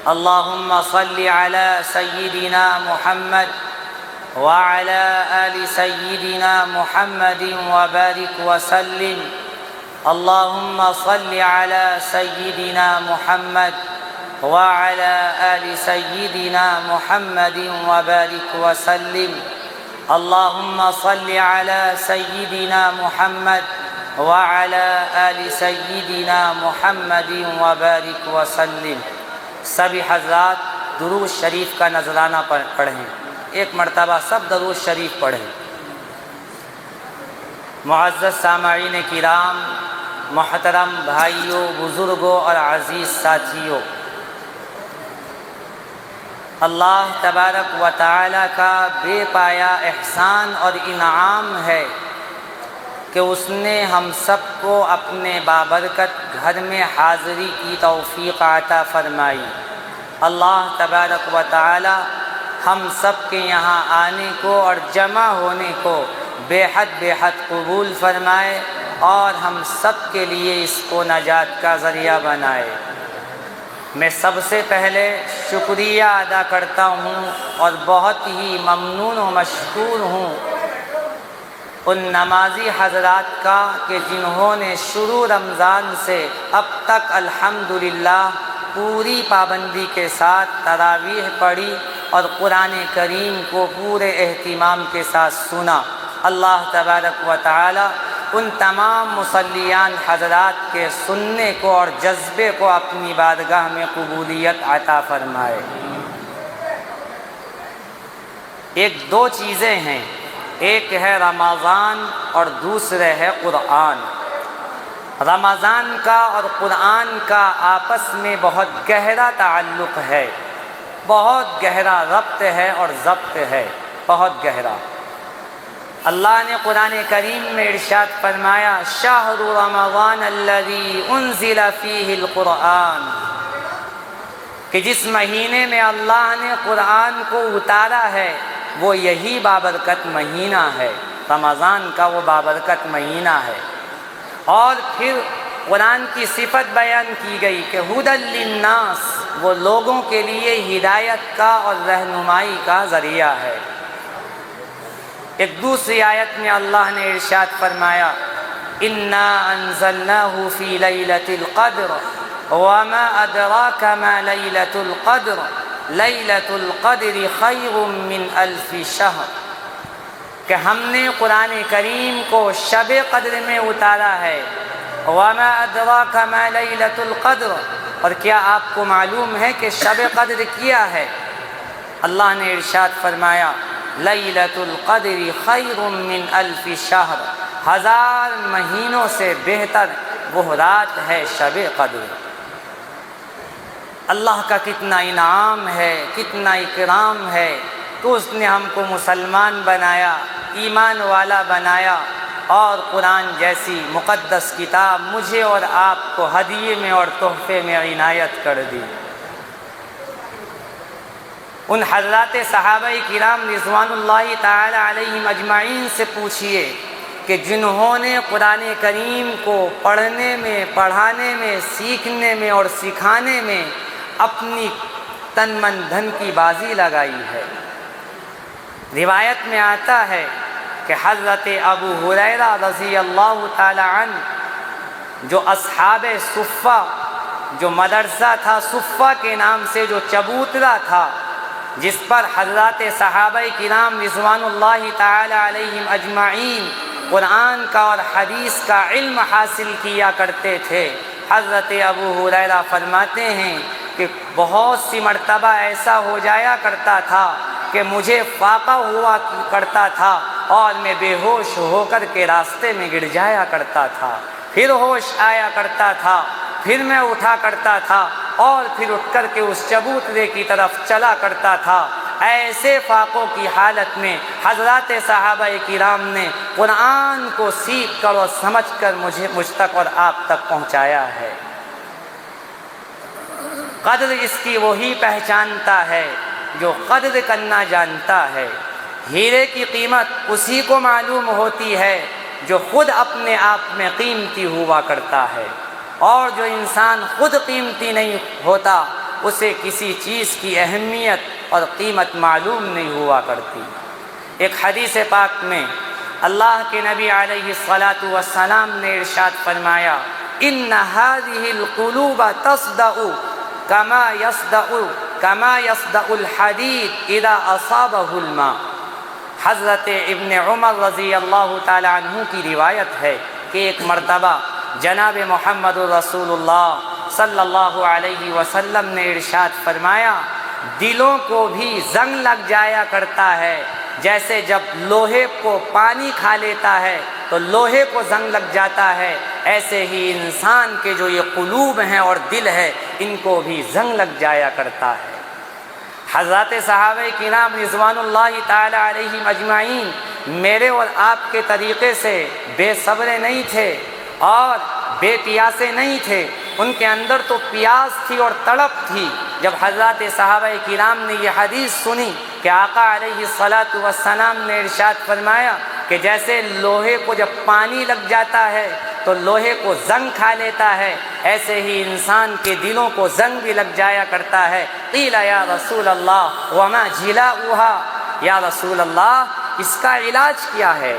اللهم صل على سيدنا محمد وعلى آل سيدنا محمد وبارك وسلم. اللهم صل على سيدنا محمد وعلى آل سيدنا محمد وبارك وسلم. اللهم صل على سيدنا محمد وعلى آل سيدنا محمد وبارك وسلم. سبھی حضرات درود شریف کا نذرانہ پڑھیں. ایک مرتبہ سب درود شریف پڑھیں. معزز سامعین کرام، محترم بھائیوں، بزرگوں اور عزیز ساتھیوں، اللہ تبارک و تعالی کا بے پایا احسان اور انعام ہے کہ اس نے ہم سب کو اپنے بابرکت گھر میں حاضری کی توفیق عطا فرمائی. اللہ تبارک و تعالی ہم سب کے یہاں آنے کو اور جمع ہونے کو بے حد قبول فرمائے اور ہم سب کے لیے اس کو نجات کا ذریعہ بنائے. میں سب سے پہلے شکریہ ادا کرتا ہوں اور بہت ہی ممنون و مشکور ہوں ان نمازی حضرات کا کہ جنہوں نے شروع رمضان سے اب تک الحمدللہ پوری پابندی کے ساتھ تراویح پڑھی اور قرآن کریم کو پورے اہتمام کے ساتھ سنا. اللہ تبارک و تعالی ان تمام مصلیان حضرات کے سننے کو اور جذبے کو اپنی بارگاہ میں قبولیت عطا فرمائے. دو چیزیں ہیں، ایک ہے رمضان اور دوسرے ہے قرآن. رمضان کا اور قرآن کا آپس میں بہت گہرا تعلق ہے، بہت گہرا ربط ہے اور ضبط ہے، بہت گہرا. اللہ نے قرآن کریم میں ارشاد فرمایا شہر رمضان الذی انزل فیہ القرآن، کہ جس مہینے میں اللہ نے قرآن کو اتارا ہے وہ یہی بابرکت مہینہ ہے، رمضان کا وہ بابرکت مہینہ ہے. اور پھر قرآن کی صفت بیان کی گئی کہ ھدی للناس، وہ لوگوں کے لیے ہدایت کا اور رہنمائی کا ذریعہ ہے. ایک دوسری آیت میں اللہ نے ارشاد فرمایا انا انزلناہ فی لیلۃ القدر وما ادراک ما لیلۃ القدر لیلۃ القدر خیر من الف شہر، کہ ہم نے قرآن کریم کو شب قدر میں اتارا ہے. وما ادراک ما لیلۃ القدر، اور کیا آپ کو معلوم ہے کہ شب قدر کیا ہے؟ اللہ نے ارشاد فرمایا لیلۃ القدر خیر من الف شہر، 1000 مہینوں سے بہتر وہ رات ہے شب قدر. اللہ کا کتنا انعام ہے، کتنا اکرام ہے تو اس نے ہم کو مسلمان بنایا، ایمان والا بنایا اور قرآن جیسی مقدس کتاب مجھے اور آپ کو ہدیے میں اور تحفے میں عنایت کر دی. ان حضرات صحابہ کرام رضوان اللہ تعالی علیہم اجمعین سے پوچھئے کہ جنہوں نے قرآن کریم کو پڑھنے میں، پڑھانے میں، سیکھنے میں اور سکھانے میں اپنی تن من دھن کی بازی لگائی ہے. روایت میں آتا ہے کہ حضرت ابو ہریرہ رضی اللہ تعالی عنہ، جو اصحاب صفہ، جو مدرسہ تھا صفہ کے نام سے، جو چبوترا تھا جس پر حضرات صحابہ کرام رضوان اللہ تعالی علیہم اجمعین قرآن کا اور حدیث کا علم حاصل کیا کرتے تھے، حضرت ابو ہریرہ فرماتے ہیں کہ بہت سی مرتبہ ایسا ہو جایا کرتا تھا کہ مجھے فاقہ ہوا کرتا تھا اور میں بے ہوش ہو کر کے راستے میں گر جایا کرتا تھا، پھر ہوش آیا کرتا تھا، پھر میں اٹھا کرتا تھا اور پھر اٹھ کر کے اس چبوترے کی طرف چلا کرتا تھا. ایسے فاقوں کی حالت میں حضرات صحابہ کرام نے قرآن کو سیکھ کر اور سمجھ کر مجھ تک اور آپ تک پہنچایا ہے. قدر اس کی وہی پہچانتا ہے جو قدر کرنا جانتا ہے. ہیرے کی قیمت اسی کو معلوم ہوتی ہے جو خود اپنے آپ میں قیمتی ہوا کرتا ہے، اور جو انسان خود قیمتی نہیں ہوتا اسے کسی چیز کی اہمیت اور قیمت معلوم نہیں ہوا کرتی۔ ایک حدیث پاک میں اللہ کے نبی علیہ الصلاۃ والسلام نے ارشاد فرمایا، ان هذه القلوب تصدع كما يصدع الحديد اذا اصابه الماء۔ حضرت ابن عمر رضی اللہ تعالی عنہ کی روایت ہے کہ ایک مرتبہ جناب محمد رسول اللہ صلی اللہ علیہ وسلم نے ارشاد فرمایا، دلوں کو بھی زنگ لگ جایا کرتا ہے، جیسے جب لوہے کو پانی کھا لیتا ہے تو لوہے کو زنگ لگ جاتا ہے، ایسے ہی انسان کے جو یہ قلوب ہیں اور دل ہے ان کو بھی زنگ لگ جایا کرتا ہے۔ حضرات صحابہ کرام رضوان اللہ تعالی علیہم اجمعین میرے اور آپ کے طریقے سے بے صبر نہیں تھے اور بے پیاسے نہیں تھے، ان کے اندر تو پیاس تھی اور تڑپ تھی۔ جب حضرات صحابہ کرام نے یہ حدیث سنی کہ آقا علیہ الصلاۃ والسلام نے ارشاد فرمایا کہ جیسے لوہے کو جب پانی لگ جاتا ہے تو لوہے کو زنگ کھا لیتا ہے، ایسے ہی انسان کے دلوں کو زنگ بھی لگ جایا کرتا ہے۔ قیل یا رسول اللہ وما جلاؤها، یا رسول اللہ اس کا علاج کیا ہے؟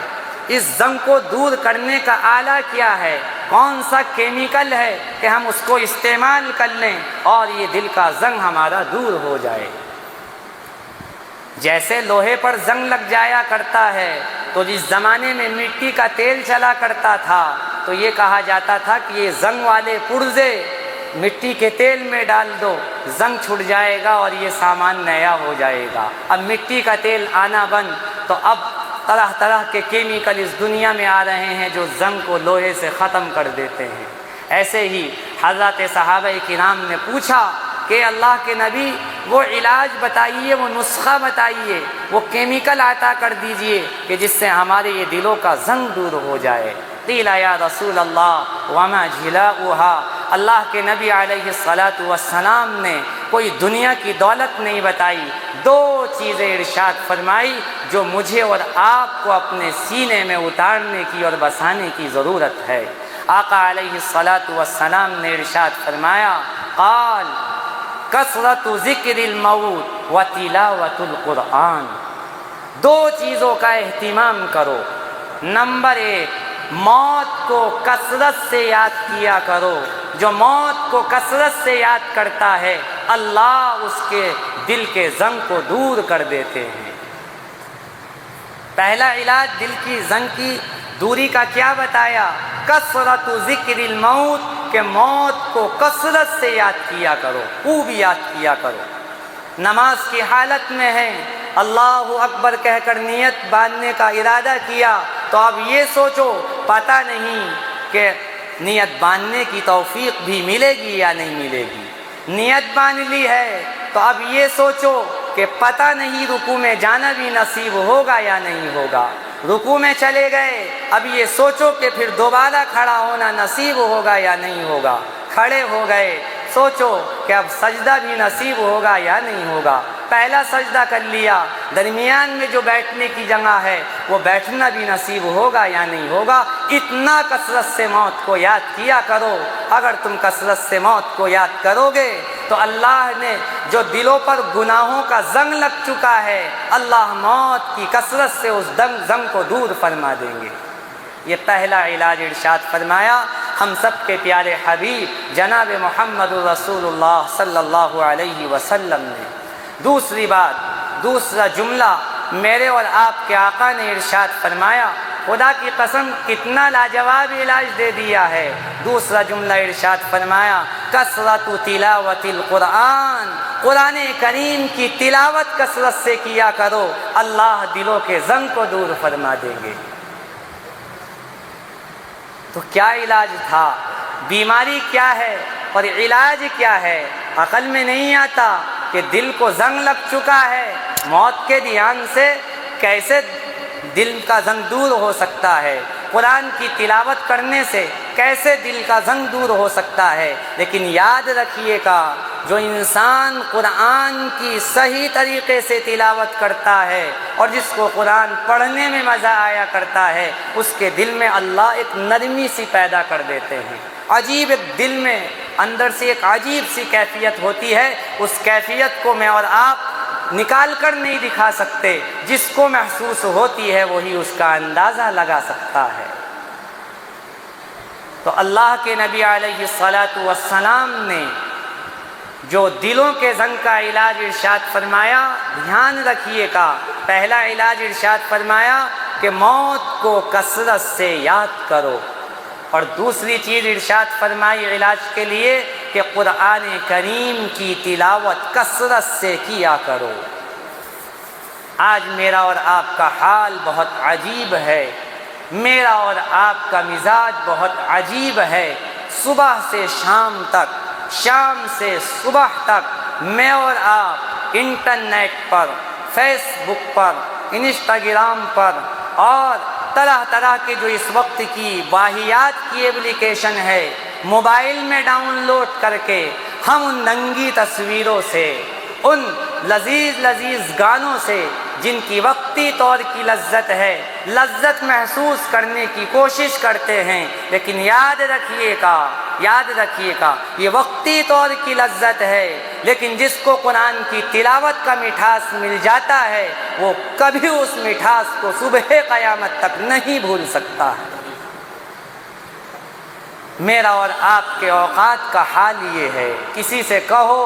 اس زنگ کو دور کرنے کا آلہ کیا ہے؟ کون سا کیمیکل ہے کہ ہم اس کو استعمال کر لیں اور یہ دل کا زنگ ہمارا دور ہو جائے؟ جیسے لوہے پر زنگ لگ جایا کرتا ہے تو جس زمانے میں مٹی کا تیل چلا کرتا تھا تو یہ کہا جاتا تھا کہ یہ زنگ والے پرزے مٹی کے تیل میں ڈال دو، زنگ چھٹ جائے گا اور یہ سامان نیا ہو جائے گا۔ اب مٹی کا تیل آنا بند تو اب طرح طرح کے کیمیکل اس دنیا میں آ رہے ہیں جو زنگ کو لوہے سے ختم کر دیتے ہیں۔ ایسے ہی حضرات صحابہ کرام نے پوچھا کہ اللہ کے نبی وہ علاج بتائیے، وہ نسخہ بتائیے، وہ کیمیکل عطا کر دیجئے کہ جس سے ہمارے یہ دلوں کا زنگ دور ہو جائے۔ قیل یا رسول اللہ وما جلاؤها، اللہ کے نبی علیہ الصلاۃ والسلام نے کوئی دنیا کی دولت نہیں بتائی، دو چیزیں ارشاد فرمائی جو مجھے اور آپ کو اپنے سینے میں اتارنے کی اور بسانے کی ضرورت ہے۔ آقا علیہ الصلاۃ والسلام نے ارشاد فرمایا، قال کثرت ذکر الموت و تلاوت القرآن، دو چیزوں کا اہتمام کرو۔ نمبر ایک، موت کو کثرت سے یاد کیا کرو۔ جو موت کو کثرت سے یاد کرتا ہے اللہ اس کے دل کے زنگ کو دور کر دیتے ہیں۔ پہلا علاج دل کی زنگ کی دوری کا کیا بتایا؟ کثرت ذکر الموت، کہ موت کو کثرت سے یاد کیا کرو، خوب یاد کیا کرو۔ نماز کی حالت میں ہے، اللہ اکبر کہہ کر نیت باندھنے کا ارادہ کیا تو اب یہ سوچو پتہ نہیں کہ نیت باندھنے کی توفیق بھی ملے گی یا نہیں ملے گی۔ نیت باندھ لی ہے تو اب یہ سوچو کہ پتہ نہیں رکوع میں جانا بھی نصیب ہوگا یا نہیں ہوگا۔ رکوع میں چلے گئے، اب یہ سوچو کہ پھر دوبارہ کھڑا ہونا نصیب ہوگا یا نہیں ہوگا۔ کھڑے ہو گئے، سوچو کہ اب سجدہ بھی نصیب ہوگا یا نہیں ہوگا۔ پہلا سجدہ کر لیا، درمیان میں جو بیٹھنے کی جگہ ہے وہ بیٹھنا بھی نصیب ہوگا یا نہیں ہوگا۔ اتنا کثرت سے موت کو یاد کیا کرو۔ اگر تم کثرت سے موت کو یاد کرو گے تو اللہ نے جو دلوں پر گناہوں کا زنگ لگ چکا ہے، اللہ موت کی کثرت سے اس زنگ کو دور فرما دیں گے۔ یہ پہلا علاج ارشاد فرمایا ہم سب کے پیارے حبیب جناب محمد رسول اللہ صلی اللہ علیہ وسلم نے۔ دوسری بات، دوسرا جملہ میرے اور آپ کے آقا نے ارشاد فرمایا، خدا کی قسم کتنا لاجواب علاج دے دیا ہے۔ دوسرا جملہ ارشاد فرمایا، کثرت تلاوت القرآن، قرآن کریم کی تلاوت کثرت سے کیا کرو، اللہ دلوں کے زنگ کو دور فرما دیں گے۔ تو کیا علاج تھا؟ بیماری کیا ہے اور علاج کیا ہے؟ عقل میں نہیں آتا کہ دل کو زنگ لگ چکا ہے، موت کے دھیان سے کیسے دل کا زنگ دور ہو سکتا ہے؟ قرآن کی تلاوت کرنے سے کیسے دل کا زنگ دور ہو سکتا ہے؟ لیکن یاد رکھیے گا، جو انسان قرآن کی صحیح طریقے سے تلاوت کرتا ہے اور جس کو قرآن پڑھنے میں مزہ آیا کرتا ہے، اس کے دل میں اللہ ایک نرمی سی پیدا کر دیتے ہیں، عجیب ایک دل میں اندر سے ایک عجیب سی کیفیت ہوتی ہے، اس کیفیت کو میں اور آپ نکال کر نہیں دکھا سکتے، جس کو محسوس ہوتی ہے وہی اس کا اندازہ لگا سکتا ہے۔ تو اللہ کے نبی علیہ الصلاۃ والسلام نے جو دلوں کے زنگ کا علاج ارشاد فرمایا، دھیان رکھیے گا، پہلا علاج ارشاد فرمایا کہ موت کو کثرت سے یاد کرو، اور دوسری چیز ارشاد فرمائی علاج کے لیے کہ قرآن کریم کی تلاوت کثرت سے کیا کرو۔ آج میرا اور آپ کا حال بہت عجیب ہے، میرا اور آپ کا مزاج بہت عجیب ہے۔ صبح سے شام تک، شام سے صبح تک میں اور آپ انٹرنیٹ پر، فیس بک پر، انسٹاگرام پر اور طرح طرح کے جو اس وقت کی واہیات کی ایپلیکیشن ہے موبائل میں ڈاؤن لوڈ کر کے ہم ان ننگی تصویروں سے، ان لذیذ لذیذ گانوں سے جن کی وقتی طور کی لذت ہے، لذت محسوس کرنے کی کوشش کرتے ہیں، لیکن یاد رکھیے گا یہ وقتی طور کی لذت ہے، لیکن جس کو قرآن کی تلاوت کا مٹھاس مل جاتا ہے وہ کبھی اس مٹھاس کو صبح قیامت تک نہیں بھول سکتا ہے۔ میرا اور آپ کے اوقات کا حال یہ ہے، کسی سے کہو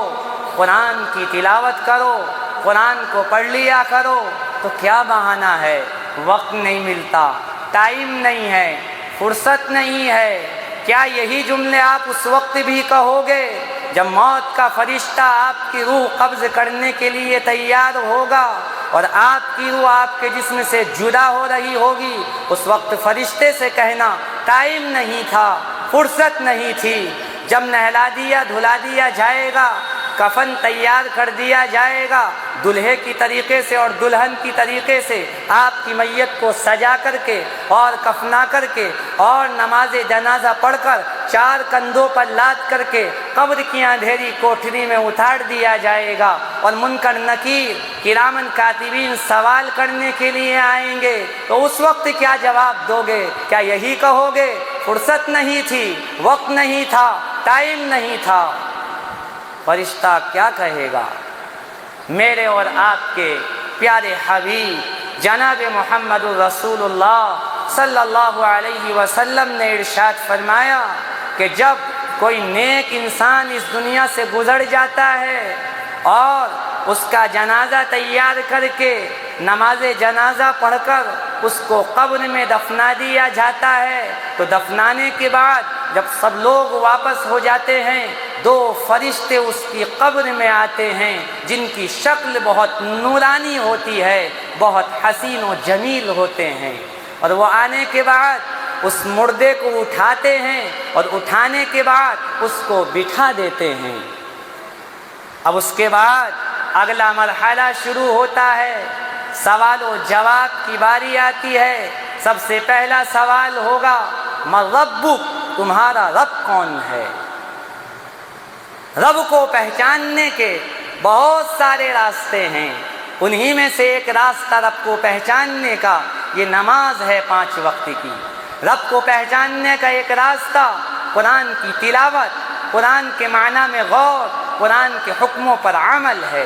قرآن کی تلاوت کرو، قرآن کو پڑھ لیا کرو، تو کیا بہانہ ہے؟ وقت نہیں ملتا، ٹائم نہیں ہے، فرصت نہیں ہے۔ کیا یہی جملے آپ اس وقت بھی کہو گے جب موت کا فرشتہ آپ کی روح قبض کرنے کے لیے تیار ہوگا اور آپ کی روح آپ کے جسم سے جدا ہو رہی ہوگی؟ اس وقت فرشتے سے کہنا ٹائم نہیں تھا، فرصت نہیں تھی۔ جب نہلا دیا دھلا دیا جائے گا، کفن تیار کر دیا جائے گا، دلہے کی طریقے سے اور دلہن کی طریقے سے آپ کی میت کو سجا کر کے اور کفنا کر کے اور نماز جنازہ پڑھ کر 4 کندھوں پر لاد کر کے قبر کی اندھیری کوٹھری میں اتار دیا جائے گا، اور منکر نکیر کرامن کاتبین سوال کرنے کے لیے آئیں گے، تو اس وقت کیا جواب دو گے؟ کیا یہی کہو گے فرصت نہیں تھی، وقت نہیں تھا، ٹائم نہیں تھا؟ فرشتہ کیا کہے گا؟ میرے اور آپ کے پیارے حبیب جناب محمد الرسول اللہ صلی اللہ علیہ وسلم نے ارشاد فرمایا کہ جب کوئی نیک انسان اس دنیا سے گزر جاتا ہے اور اس کا جنازہ تیار کر کے نماز جنازہ پڑھ کر اس کو قبر میں دفنا دیا جاتا ہے، تو دفنانے کے بعد جب سب لوگ واپس ہو جاتے ہیں، 2 فرشتے اس کی قبر میں آتے ہیں جن کی شکل بہت نورانی ہوتی ہے، بہت حسین و جمیل ہوتے ہیں، اور وہ آنے کے بعد اس مردے کو اٹھاتے ہیں اور اٹھانے کے بعد اس کو بٹھا دیتے ہیں۔ اب اس کے بعد اگلا مرحلہ شروع ہوتا ہے، سوال و جواب کی باری آتی ہے۔ سب سے پہلا سوال ہوگا من ربک، تمہارا رب کون ہے؟ رب کو پہچاننے کے بہت سارے راستے ہیں، انہی میں سے ایک راستہ رب کو پہچاننے کا یہ نماز ہے 5 وقت کی۔ رب کو پہچاننے کا ایک راستہ قرآن کی تلاوت، قرآن کے معنی میں غور، قرآن کے حکموں پر عمل ہے۔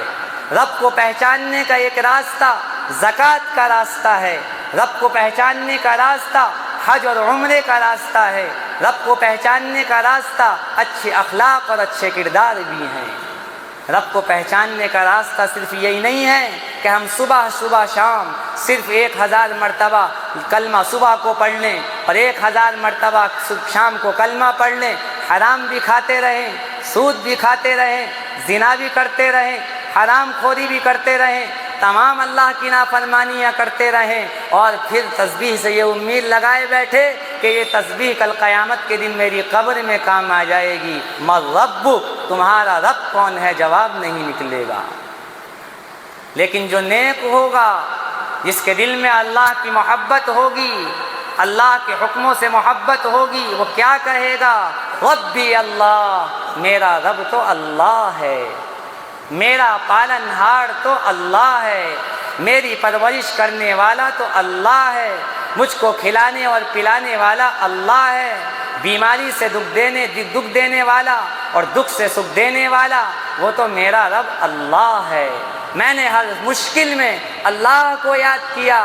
رب کو پہچاننے کا ایک راستہ زکوٰۃ کا راستہ ہے۔ رب کو پہچاننے کا راستہ حج اور عمرے کا راستہ ہے۔ رب کو پہچاننے کا راستہ اچھے اخلاق اور اچھے کردار بھی ہیں۔ رب کو پہچاننے کا راستہ صرف یہی نہیں ہے کہ ہم صبح شام صرف 1000 مرتبہ کلمہ صبح کو پڑھ لیں اور 1000 مرتبہ شام کو کلمہ پڑھ لیں، حرام بھی کھاتے رہیں، سود بھی کھاتے رہیں، زنا بھی کرتے رہیں، حرام خوری بھی کرتے رہیں، تمام اللہ کی نافرمانیاں کرتے رہیں، اور پھر تسبیح سے یہ امید لگائے بیٹھے کہ یہ تسبیح کل قیامت کے دن میری قبر میں کام آ جائے گی۔ من ربک، تمہارا رب کون ہے؟ جواب نہیں نکلے گا۔ لیکن جو نیک ہوگا، جس کے دل میں اللہ کی محبت ہوگی، اللہ کے حکموں سے محبت ہوگی، وہ کیا کہے گا؟ ربی اللہ، میرا رب تو اللہ ہے، میرا پالنہار تو اللہ ہے، میری پرورش کرنے والا تو اللہ ہے، مجھ کو کھلانے اور پلانے والا اللہ ہے، بیماری سے دکھ دینے والا اور دکھ سے سکھ دینے والا وہ تو میرا رب اللہ ہے۔ میں نے ہر مشکل میں اللہ کو یاد کیا،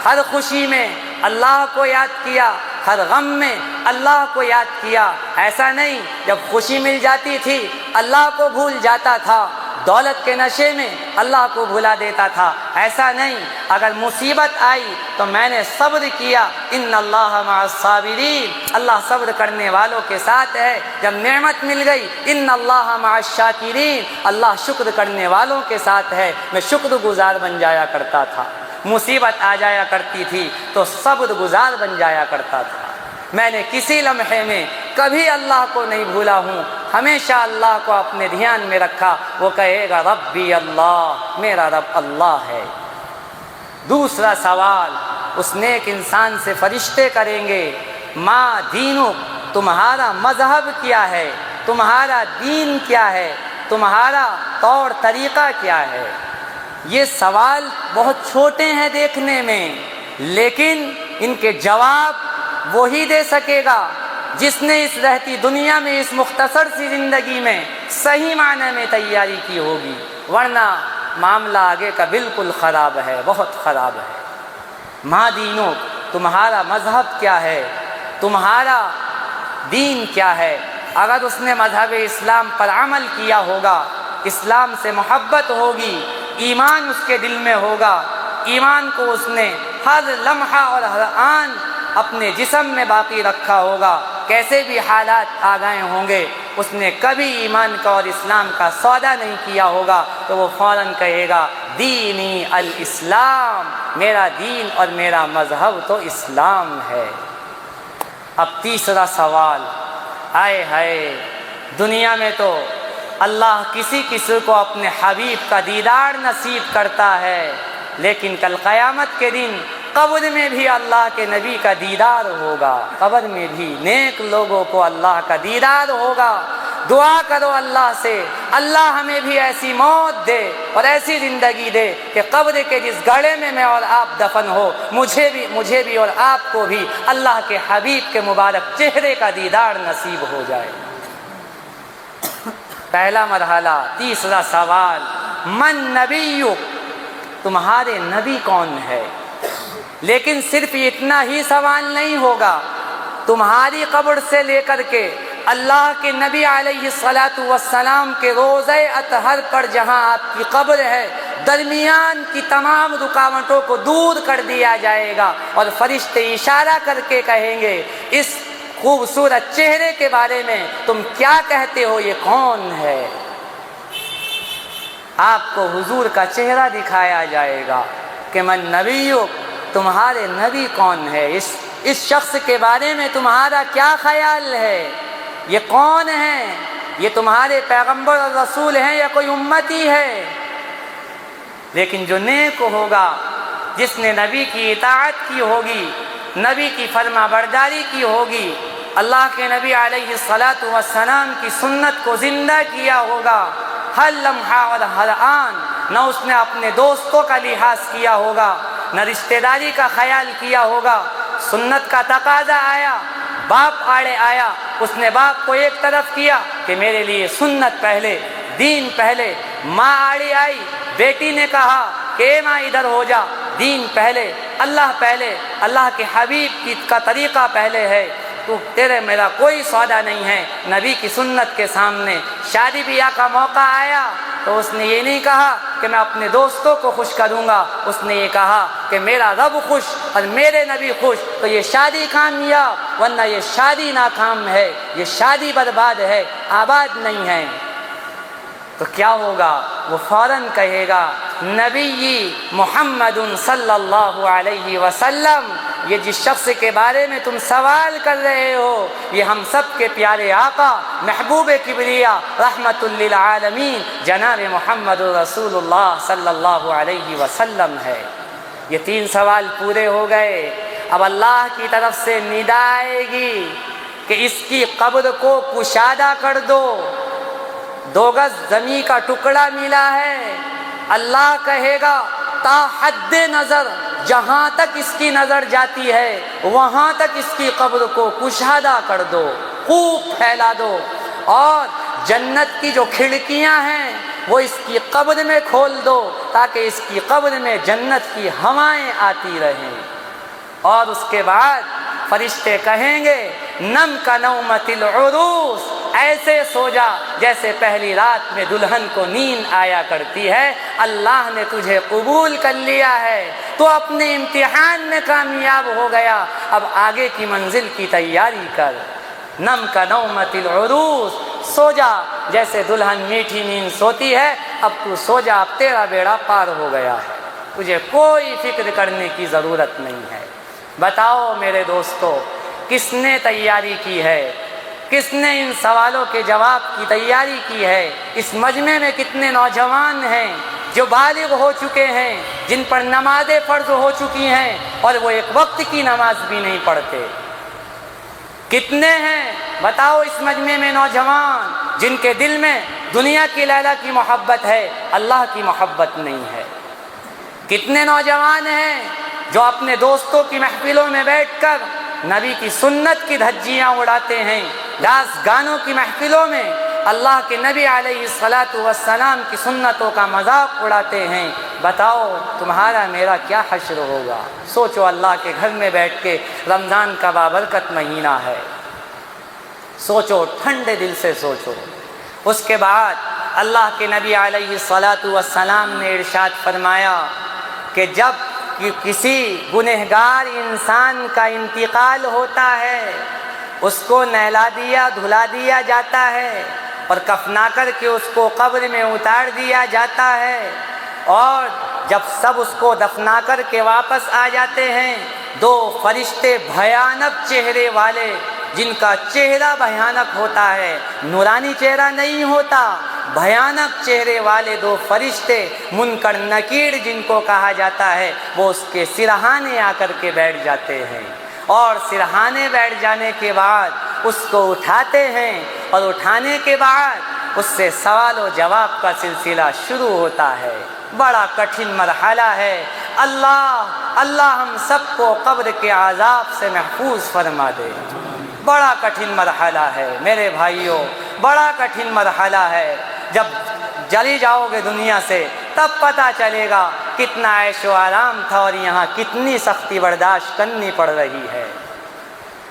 ہر خوشی میں اللہ کو یاد کیا، ہر غم میں اللہ کو یاد کیا۔ ایسا نہیں جب خوشی مل جاتی تھی اللہ کو بھول جاتا تھا، دولت کے نشے میں اللہ کو بھلا دیتا تھا، ایسا نہیں۔ اگر مصیبت آئی تو میں نے صبر کیا، ان اللہ مع الصابرین، اللہ صبر کرنے والوں کے ساتھ ہے۔ جب نعمت مل گئی ان اللہ مع الشاکرین، اللہ شکر کرنے والوں کے ساتھ ہے۔ میں شکر گزار بن جایا کرتا تھا، مصیبت آ جایا کرتی تھی تو صبر گزار بن جایا کرتا تھا۔ میں نے کسی لمحے میں کبھی اللہ کو نہیں بھولا ہوں، ہمیشہ اللہ کو اپنے دھیان میں رکھا۔ وہ کہے گا ربی اللہ، میرا رب اللہ ہے۔ دوسرا سوال اس نیک انسان سے فرشتے کریں گے، ما دینک، تمہارا مذہب کیا ہے، تمہارا دین کیا ہے، تمہارا طور طریقہ کیا ہے۔ یہ سوال بہت چھوٹے ہیں دیکھنے میں، لیکن ان کے جواب وہی دے سکے گا جس نے اس رہتی دنیا میں اس مختصر سی زندگی میں صحیح معنی میں تیاری کی ہوگی، ورنہ معاملہ آگے کا بالکل خراب ہے، بہت خراب ہے۔ ما دینک، تمہارا مذہب کیا ہے، تمہارا دین کیا ہے۔ اگر اس نے مذہب اسلام پر عمل کیا ہوگا، اسلام سے محبت ہوگی، ایمان اس کے دل میں ہوگا، ایمان کو اس نے ہر لمحہ اور ہر آن اپنے جسم میں باقی رکھا ہوگا، کیسے بھی حالات آ گئے ہوں گے، اس نے کبھی ایمان کا اور اسلام کا سودا نہیں کیا ہوگا، تو وہ فوراً کہے گا دینی الاسلام، میرا دین اور میرا مذہب تو اسلام ہے۔ اب تیسرا سوال، آئے ہائے، دنیا میں تو اللہ کسی کسی کو اپنے حبیب کا دیدار نصیب کرتا ہے، لیکن کل قیامت کے دن قبر میں بھی اللہ کے نبی کا دیدار ہوگا، قبر میں بھی نیک لوگوں کو اللہ کا دیدار ہوگا۔ دعا کرو اللہ سے، اللہ ہمیں بھی ایسی موت دے اور ایسی زندگی دے کہ قبر کے جس گڑھے میں میں اور آپ دفن ہو، مجھے بھی اور آپ کو بھی اللہ کے حبیب کے مبارک چہرے کا دیدار نصیب ہو جائے۔ پہلا مرحلہ، تیسرا سوال، من نبیک، تمہارے نبی کون ہے۔ لیکن صرف اتنا ہی سوال نہیں ہوگا، تمہاری قبر سے لے کر کے اللہ کے نبی علیہ الصلاۃ والسلام کے روضہ اطہر پر جہاں آپ کی قبر ہے، درمیان کی تمام رکاوٹوں کو دور کر دیا جائے گا، اور فرشتے اشارہ کر کے کہیں گے اس خوبصورت چہرے کے بارے میں تم کیا کہتے ہو، یہ کون ہے۔ آپ کو حضور کا چہرہ دکھایا جائے گا کہ من نبیک، تمہارے نبی کون ہے، اس شخص کے بارے میں تمہارا کیا خیال ہے، یہ کون ہے، یہ تمہارے پیغمبر اور رسول ہیں یا کوئی امتی ہے۔ لیکن جو نیک ہوگا، جس نے نبی کی اطاعت کی ہوگی، نبی کی فرما برداری کی ہوگی، اللہ کے نبی علیہ الصلاۃ والسلام کی سنت کو زندہ کیا ہوگا، ہر لمحہ اور ہر آن نہ اس نے اپنے دوستوں کا لحاظ کیا ہوگا، نہ رشتہ داری کا خیال کیا ہوگا۔ سنت کا تقاضا آیا، باپ آڑے آیا، اس نے باپ کو ایک طرف کیا کہ میرے لیے سنت پہلے، دین پہلے۔ ماں آڑی آئی، بیٹی نے کہا کہ اے ماں ادھر ہو جا، دین پہلے، اللہ پہلے، اللہ کے حبیب کا طریقہ پہلے ہے، تو تیرے میرا کوئی سودا نہیں ہے نبی کی سنت کے سامنے۔ شادی بیاہ کا موقع آیا تو اس نے یہ نہیں کہا کہ میں اپنے دوستوں کو خوش کروں گا، اس نے یہ کہا کہ میرا رب خوش اور میرے نبی خوش، تو یہ شادی کامیاب، ورنہ یہ شادی ناکام ہے، یہ شادی برباد ہے، آباد نہیں ہے۔ تو کیا ہوگا؟ وہ فوراً کہے گا نبی محمد صلی اللہ علیہ وسلم، یہ جس شخص کے بارے میں تم سوال کر رہے ہو، یہ ہم سب کے پیارے آقا، محبوب کبریا، رحمت للعالمین، جناب محمد رسول اللہ صلی اللہ علیہ وسلم ہے۔ یہ تین سوال پورے ہو گئے۔ اب اللہ کی طرف سے ندا آئے گی کہ اس کی قبر کو کشادہ کر دو، 2 گز زمین کا ٹکڑا ملا ہے۔ اللہ کہے گا تا حد نظر جہاں تک اس کی نظر جاتی ہے وہاں تک اس کی قبر کو کشادہ کر دو، خوب پھیلا دو، اور جنت کی جو کھڑکیاں ہیں وہ اس کی قبر میں کھول دو تاکہ اس کی قبر میں جنت کی ہوائیں آتی رہیں۔ اور اس کے بعد فرشتے کہیں گے نم کا نومت العروس، ایسے سو جا جیسے پہلی رات میں دلہن کو نیند آیا کرتی ہے۔ اللہ نے تجھے قبول کر لیا ہے، تو اپنے امتحان میں کامیاب ہو گیا، اب آگے کی منزل کی تیاری کر۔ نم کا نومت العروس، سو جا جیسے دلہن میٹھی نیند سوتی ہے، اب تو سو جا، اب تیرا بیڑا پار ہو گیا ہے، تجھے کوئی فکر کرنے کی ضرورت نہیں ہے۔ بتاؤ میرے دوستو، کس نے تیاری کی ہے؟ کس نے ان سوالوں کے جواب کی تیاری کی ہے؟ اس مجمع میں کتنے نوجوان ہیں جو بالغ ہو چکے ہیں، جن پر نمازیں فرض ہو چکی ہیں اور وہ ایک وقت کی نماز بھی نہیں پڑھتے؟ کتنے ہیں بتاؤ اس مجمع میں نوجوان جن کے دل میں دنیا کی لیلا کی محبت ہے، اللہ کی محبت نہیں ہے؟ کتنے نوجوان ہیں جو اپنے دوستوں کی محفلوں میں بیٹھ کر نبی کی سنت کی دھجیاں اڑاتے ہیں، ڈانس گانوں کی محفلوں میں اللہ کے نبی علیہ الصلاۃ والسلام کی سنتوں کا مذاق اڑاتے ہیں؟ بتاؤ تمہارا میرا کیا حشر ہوگا؟ سوچو، اللہ کے گھر میں بیٹھ کے، رمضان کا بابرکت مہینہ ہے، سوچو، ٹھنڈے دل سے سوچو۔ اس کے بعد اللہ کے نبی علیہ الصلاۃ والسلام نے ارشاد فرمایا کہ جب کسی گنہگار انسان کا انتقال ہوتا ہے، اس کو نہلا دیا دھلا دیا جاتا ہے اور کفنا کر کے اس کو قبر میں اتار دیا جاتا ہے، اور جب سب اس کو دفنا کر کے واپس آ جاتے ہیں، دو فرشتے بھیانک چہرے والے، جن کا چہرہ بھیانک ہوتا ہے، نورانی چہرہ نہیں ہوتا، بھیانک چہرے والے دو فرشتے، منکر نکیر جن کو کہا جاتا ہے، وہ اس کے سرہانے آ کر کے بیٹھ جاتے ہیں، اور سرہانے بیٹھ جانے کے بعد اس کو اٹھاتے ہیں، اور اٹھانے کے بعد اس سے سوال و جواب کا سلسلہ شروع ہوتا ہے۔ بڑا کٹھن مرحلہ ہے۔ اللہ ہم سب کو قبر کے عذاب سے محفوظ فرما دے۔ بڑا کٹھن مرحلہ ہے میرے بھائیوں، بڑا کٹھن مرحلہ ہے۔ جب چلی جاؤ گے دنیا سے تب پتہ چلے گا کتنا عیش و آرام تھا اور یہاں کتنی سختی برداشت کرنی پڑ رہی ہے۔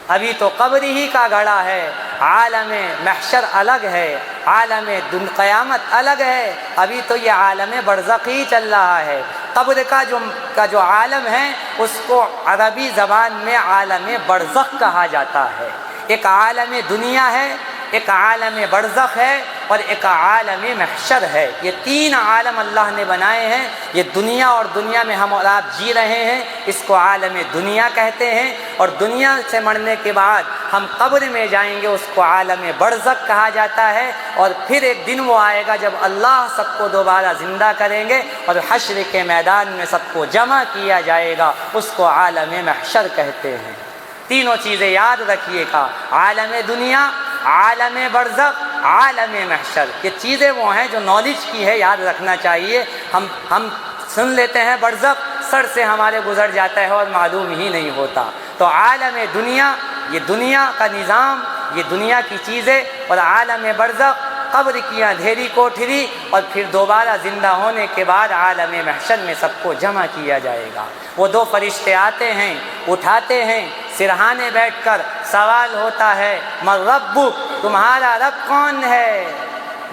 ابھی تو قبر ہی کا گڑھا ہے، عالم محشر الگ ہے، عالم قیامت الگ ہے، ابھی تو یہ عالم برزخ ہی چل رہا ہے۔ قبر کا جو عالم ہے اس کو عربی زبان میں عالم برزخ کہا جاتا ہے۔ ایک عالم دنیا ہے، ایک عالم برزخ ہے، اور ایک عالم محشر ہے۔ یہ تین عالم اللہ نے بنائے ہیں۔ یہ دنیا، اور دنیا میں ہم اور آپ جی رہے ہیں، اس کو عالم دنیا کہتے ہیں، اور دنیا سے مرنے کے بعد ہم قبر میں جائیں گے، اس کو عالم برزخ کہا جاتا ہے۔ اور پھر ایک دن وہ آئے گا جب اللہ سب کو دوبارہ زندہ کریں گے اور حشر کے میدان میں سب کو جمع کیا جائے گا، اس کو عالم محشر کہتے ہیں۔ تینوں چیزیں یاد رکھیے گا، عالم دنیا، عالم برزخ، عالم محشر۔ یہ چیزیں وہ ہیں جو نالج کی ہے، یاد رکھنا چاہیے۔ ہم سن لیتے ہیں برزخ، سر سے ہمارے گزر جاتا ہے اور معلوم ہی نہیں ہوتا۔ تو عالم دنیا، یہ دنیا کا نظام، یہ دنیا کی چیزیں، اور عالم برزخ، قبر کی اندھیری کوٹھری، اور پھر دوبارہ زندہ ہونے کے بعد عالم محشر میں سب کو جمع کیا جائے گا۔ وہ دو فرشتے آتے ہیں، اٹھاتے ہیں، سرہانے بیٹھ کر سوال ہوتا ہے من ربک، تمہارا رب کون ہے؟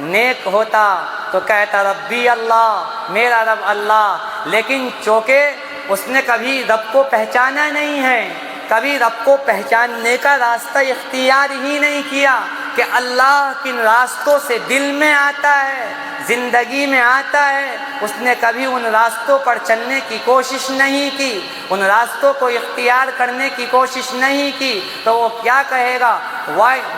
نیک ہوتا تو کہتا ربی اللہ، میرا رب اللہ، لیکن چونکہ اس نے کبھی رب کو پہچانا نہیں ہے، کبھی رب کو پہچاننے کا راستہ اختیار ہی نہیں کیا کہ اللہ کن راستوں سے دل میں آتا ہے، زندگی میں آتا ہے، اس نے کبھی ان راستوں پر چلنے کی کوشش نہیں کی، ان راستوں کو اختیار کرنے کی کوشش نہیں کی، تو وہ کیا کہے گا؟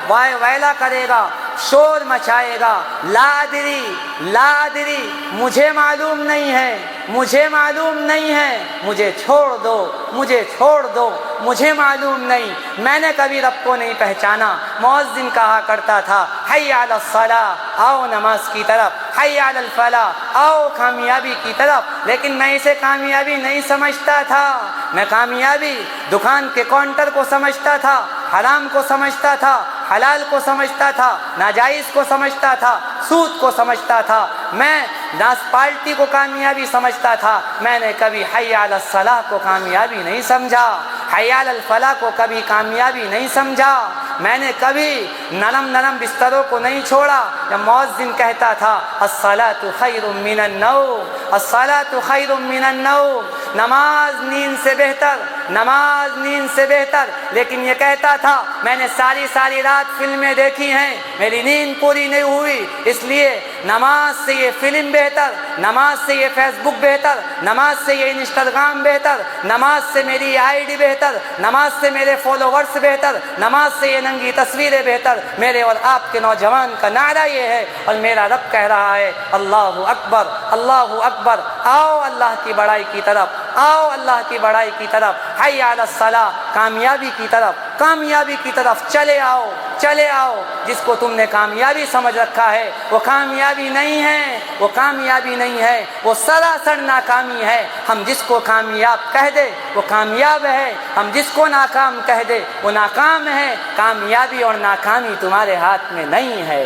ویلا کرے گا، شور مچائے گا، لا ادری لا ادری، مجھے معلوم نہیں ہے، مجھے معلوم نہیں ہے، مجھے چھوڑ دو، مجھے چھوڑ دو، مجھے معلوم نہیں، میں نے کبھی رب کو نہیں پہچانا۔ مؤذن کہا کرتا تھا حی علی الصلاۃ، آؤ نماز کی طرف، حی علی الفلاح، آؤ کامیابی کی طرف، لیکن میں اسے کامیابی نہیں سمجھتا تھا۔ میں کامیابی دکان کے کاؤنٹر کو سمجھتا تھا، حرام کو سمجھتا تھا، حلال کو سمجھتا تھا، ناجائز کو سمجھتا تھا، سود کو سمجھتا تھا، میں ناسپالٹی کو کامیابی سمجھتا تھا۔ میں نے کبھی حی علی الصلاح کو کامیابی نہیں سمجھا، حی علی الفلاح کو کبھی کامیابی نہیں سمجھا۔ میں نے کبھی نرم نرم بستروں کو نہیں چھوڑا۔ جب مؤذن کہتا تھا الصلاۃ خیر من النوم، الصلاۃ خیر من النوم، نماز نیند سے بہتر، نماز نیند سے بہتر، لیکن یہ کہتا تھا میں نے ساری رات فلمیں دیکھی ہیں، میری نیند پوری نہیں ہوئی، اس لیے نماز سے یہ فلم بہتر، نماز سے یہ فیس بک بہتر، نماز سے یہ انسٹاگرام بہتر، نماز سے میری آئی ڈی بہتر، نماز سے میرے فالوورز بہتر، نماز سے یہ ننگی تصویریں بہتر۔ میرے اور آپ کے نوجوان کا نعرہ یہ ہے، اور میرا رب کہہ رہا ہے اللہ اکبر، اللہ اکبر، آؤ اللہ کی بڑائی کی طرف، آؤ اللہ کی بڑائی کی طرف، حی علی الصلاح، کامیابی کی طرف، کامیابی کی طرف چلے آؤ، چلے آؤ۔ جس کو تم نے کامیابی سمجھ رکھا ہے وہ کامیابی نہیں ہے، وہ کامیابی نہیں ہے، وہ سراسر ناکامی ہے۔ ہم جس کو کامیاب کہہ دے وہ کامیاب ہے، ہم جس کو ناکام کہہ دے وہ ناکام ہے۔ کامیابی اور ناکامی تمہارے ہاتھ میں نہیں ہے۔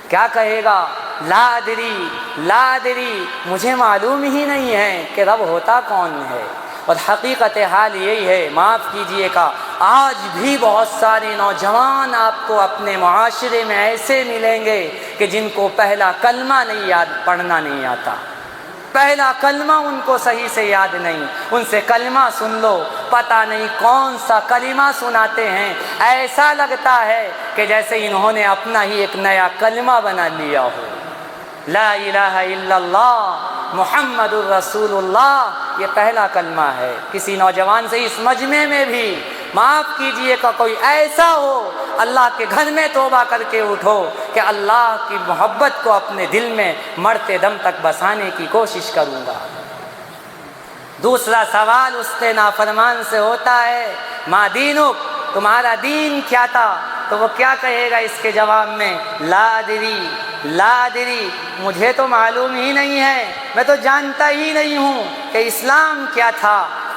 کیا کہے گا؟ لا ادری لا ادری، مجھے معلوم ہی نہیں ہے کہ رب ہوتا کون ہے۔ اور حقیقت حال یہی ہے، معاف کیجئے گا، آج بھی بہت سارے نوجوان آپ کو اپنے معاشرے میں ایسے ملیں گے کہ جن کو پہلا کلمہ نہیں یاد، پڑھنا نہیں آتا، پہلا کلمہ ان کو صحیح سے یاد نہیں۔ ان سے کلمہ سن لو، پتہ نہیں کون سا کلمہ سناتے ہیں، ایسا لگتا ہے کہ جیسے انہوں نے اپنا ہی ایک نیا کلمہ بنا لیا ہو۔ لا الہ الا اللہ محمد الرسول اللہ، یہ پہلا کلمہ ہے۔ کسی نوجوان سے اس مجمع میں بھی معاف کیجئے کہ کوئی ایسا ہو، اللہ کے گھر میں توبہ کر کے اٹھو کہ اللہ کی محبت کو اپنے دل میں مرتے دم تک بسانے کی کوشش کروں گا۔ دوسرا سوال اس کے نافرمان سے ہوتا ہے، ما دینک، تمہارا دین کیا تھا؟ تو وہ کیا کہے گا اس کے جواب میں؟ لا ادری لا ادری، مجھے تو معلوم ہی نہیں ہے، میں تو جانتا ہی نہیں ہوں کہ اسلام کیا تھا،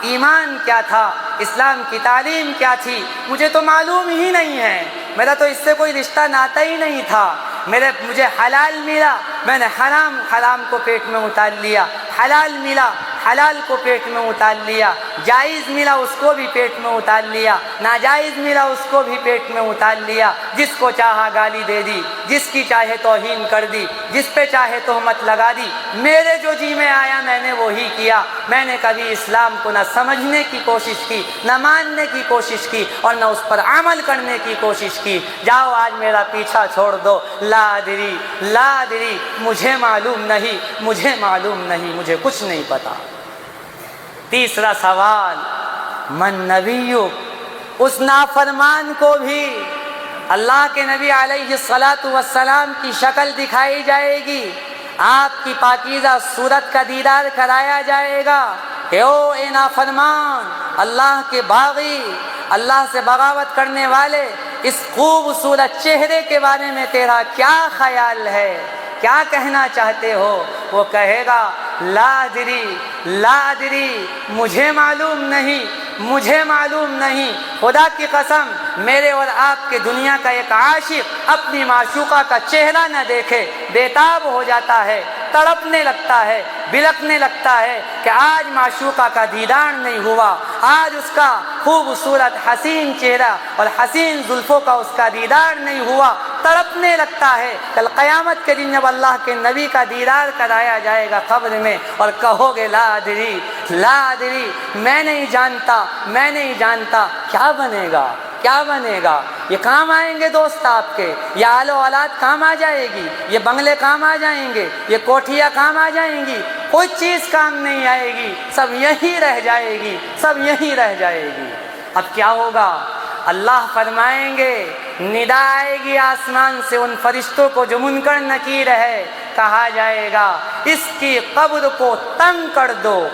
ایمان کیا تھا، اسلام کی تعلیم کیا تھی، مجھے تو معلوم ہی نہیں ہے، میرا تو اس سے کوئی رشتہ ناتا ہی نہیں تھا۔ مجھے حلال ملا، میں نے حرام کو پیٹ میں اتار لیا، حلال ملا، حلال کو پیٹ میں اتار لیا، جائز ملا اس کو بھی پیٹ میں اتار لیا، ناجائز ملا اس کو بھی پیٹ میں اتار لیا، جس کو چاہا گالی دے دی، جس کی چاہے توہین کر دی، جس پہ چاہے تہمت لگا دی، میرے جو جی میں آیا میں نے وہی کیا۔ میں نے کبھی اسلام کو نہ سمجھنے کی کوشش کی، نہ ماننے کی کوشش کی، اور نہ اس پر عمل کرنے کی کوشش کی۔ جاؤ آج میرا پیچھا چھوڑ دو، لا ادری لا ادری، مجھے معلوم نہیں، مجھے معلوم نہیں، مجھے کچھ نہیں پتا۔ تیسرا سوال، من نبیک، اس نافرمان کو بھی اللہ کے نبی علیہ الصلاۃ والسلام کی شکل دکھائی جائے گی، آپ کی پاکیزہ صورت کا دیدار کرایا جائے گا کہ او اے نافرمان، اللہ کے باغی، اللہ سے بغاوت کرنے والے، اس خوبصورت چہرے کے بارے میں تیرا کیا خیال ہے، کیا کہنا چاہتے ہو؟ وہ کہے گا لا ادری لا ادری، مجھے معلوم نہیں، مجھے معلوم نہیں۔ خدا کی قسم، میرے اور آپ کے دنیا کا ایک عاشق اپنی معشوقہ کا چہرہ نہ دیکھے بےتاب ہو جاتا ہے، تڑپنے لگتا ہے، بلکنے لگتا ہے کہ آج معشوقہ کا دیدار نہیں ہوا، آج اس کا خوبصورت حسین چہرہ اور حسین زلفوں کا اس کا دیدار نہیں ہوا، تڑپنے لگتا ہے۔ کل قیامت کے دن جب اللہ کے نبی کا دیدار کرایا جائے گا قبر میں، اور کہو گے لا ادری لا ادری، میں نہیں جانتا، میں نہیں جانتا، کیا بنے گا، کیا بنے گا؟ یہ کام آئیں گے دوست آپ کے، یہ آل و اولاد کام آ جائے گی، یہ بنگلے کام آ جائیں گے، یہ کوٹھیاں کام آ جائیں گی، کوئی چیز کام نہیں آئے گی، سب یہیں رہ جائے گی، سب یہیں رہ جائے گی۔ اب کیا ہوگا؟ اللہ فرمائیں گے ندا آئے گی آسمان سے ان فرشتوں کو جو منکر نکیر ہے، کہا جائے گا اس کی قبر کو تنگ کر دو،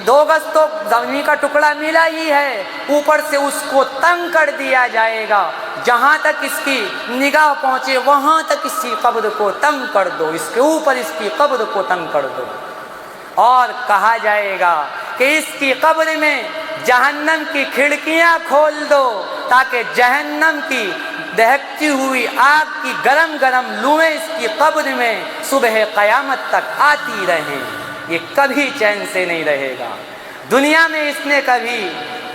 2 گز تو زمین کا ٹکڑا ملا ہی ہے، اوپر سے اس کو تنگ کر دیا جائے گا، جہاں تک اس کی نگاہ پہنچے وہاں تک اس کی قبر کو تنگ کر دو، اس کے اوپر اس کی قبر کو تنگ کر دو۔ اور کہا جائے گا کہ اس کی قبر میں جہنم کی کھڑکیاں کھول دو تاکہ جہنم کی دہکتی ہوئی آگ کی گرم گرم لویں اس کی قبر میں صبح قیامت تک آتی رہیں، یہ کبھی چین سے نہیں رہے گا۔ دنیا میں اس نے کبھی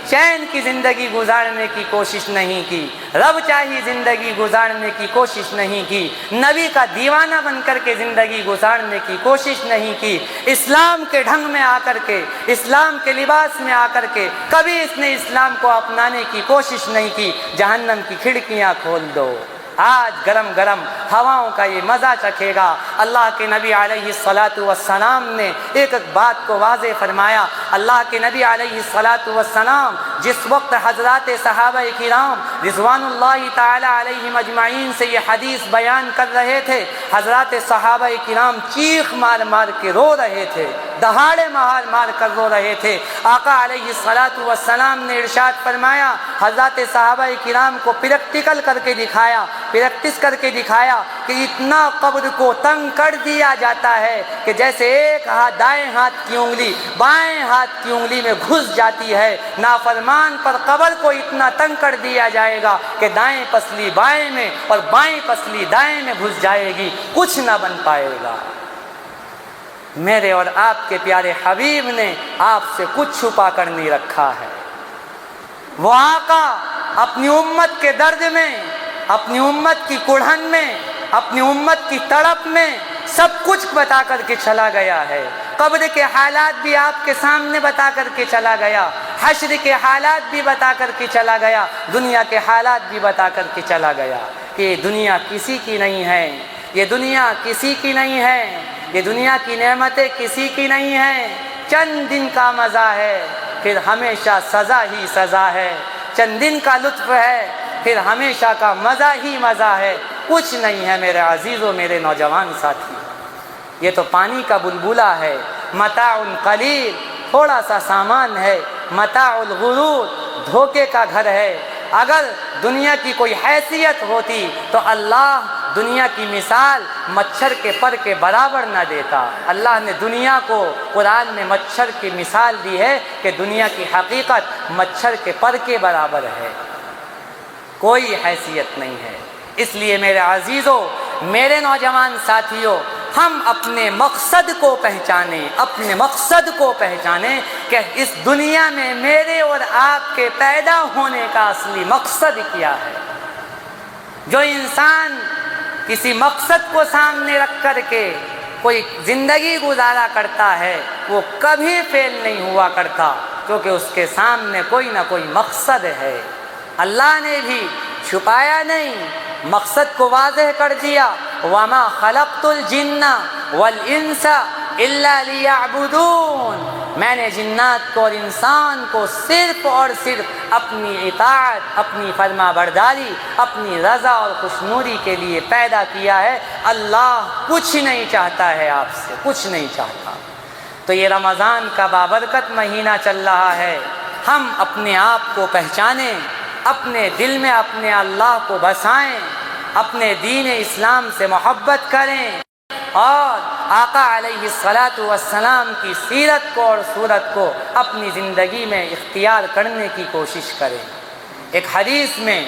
چین کی زندگی گزارنے کی کوشش نہیں کی، رب چاہی زندگی گزارنے کی کوشش نہیں کی، نبی کا دیوانہ بن کر کے زندگی گزارنے کی کوشش نہیں کی، اسلام کے ڈھنگ میں آ کر کے، اسلام کے لباس میں آ کر کے کبھی اس نے اسلام کو اپنانے کی کوشش نہیں کی۔ جہنم کی کھڑکیاں کھول دو، آج گرم گرم ہواؤں کا یہ مزہ چکھے گا۔ اللہ کے نبی علیہ الصلاۃ والسلام نے ایک بات کو واضح فرمایا۔ اللہ کے نبی علیہ الصلاۃ والسلام جس وقت حضرات صحابہ کرام رضوان اللہ تعالی علیہم اجمعین سے یہ حدیث بیان کر رہے تھے، حضرات صحابہ کرام چیخ مار مار کے رو رہے تھے، دہاڑے مار مار کر رو رہے تھے۔ آقا علیہ الصلاۃ والسلام نے ارشاد فرمایا، حضرات صحابہ کرام کو پریکٹیکل کر کے دکھایا، پریکٹس کر کے دکھایا کہ اتنا قبر کو تنگ کر دیا جاتا ہے کہ جیسے ایک دائیں ہاتھ کی انگلی بائیں ہاتھ کی انگلی میں گھس جاتی ہے، نافرمان پر قبر کو اتنا تنگ کر دیا جائے گا کہ دائیں پسلی بائیں میں اور بائیں پسلی دائیں میں گھس جائے گی، کچھ نہ بن پائے گا۔ میرے اور آپ کے پیارے حبیب نے آپ سے کچھ چھپا کر نہیں رکھا ہے۔ وہ آقا اپنی امت کے درد میں، اپنی امت کی کڑھن میں، اپنی امت کی تڑپ میں سب کچھ بتا کر کے چلا گیا ہے۔ قبر کے حالات بھی آپ کے سامنے بتا کر کے چلا گیا، حشر کے حالات بھی بتا کر کے چلا گیا، دنیا کے حالات بھی بتا کر کے چلا گیا کہ یہ دنیا کسی کی نہیں ہے، یہ دنیا کسی کی نہیں ہے، یہ دنیا کی نعمتیں کسی کی نہیں ہیں، چند دن کا مزہ ہے پھر ہمیشہ سزا ہی سزا ہے، چند دن کا لطف ہے پھر ہمیشہ کا مزہ ہی مزہ ہے، کچھ نہیں ہے میرے عزیزوں، میرے نوجوان ساتھی۔ یہ تو پانی کا بلبلہ ہے، متاع قلیل، تھوڑا سا سامان ہے، متاع الغرور، دھوکے کا گھر ہے۔ اگر دنیا کی کوئی حیثیت ہوتی تو اللہ دنیا کی مثال مچھر کے پر کے برابر نہ دیتا۔ اللہ نے دنیا کو قرآن میں مچھر کی مثال دی ہے کہ دنیا کی حقیقت مچھر کے پر کے برابر ہے، کوئی حیثیت نہیں ہے۔ اس لیے میرے عزیزوں، میرے نوجوان ساتھیوں، ہم اپنے مقصد کو پہچانیں، اپنے مقصد کو پہچانیں کہ اس دنیا میں میرے اور آپ کے پیدا ہونے کا اصلی مقصد کیا ہے۔ جو انسان کسی مقصد کو سامنے رکھ کر کے کوئی زندگی گزارا کرتا ہے وہ کبھی فیل نہیں ہوا کرتا، کیونکہ اس کے سامنے کوئی نہ کوئی مقصد ہے۔ اللہ نے بھی چھپایا نہیں، مقصد کو واضح کر دیا، وَمَا خَلَقْتُ الْجِنَّ وَالْإِنسَ إِلَّا لِيَعْبُدُونَ، میں نے جنات کو اور انسان کو صرف اور صرف اپنی اطاعت، اپنی فرما برداری، اپنی رضا اور خوشنودی کے لیے پیدا کیا ہے۔ اللہ کچھ نہیں چاہتا ہے آپ سے، کچھ نہیں چاہتا۔ تو یہ رمضان کا بابرکت مہینہ چل رہا ہے، ہم اپنے آپ کو پہچانیں، اپنے دل میں اپنے اللہ کو بسائیں، اپنے دین اسلام سے محبت کریں اور آقا علیہ الصلاۃ والسلام کی سیرت کو اور صورت کو اپنی زندگی میں اختیار کرنے کی کوشش کریں۔ ایک حدیث میں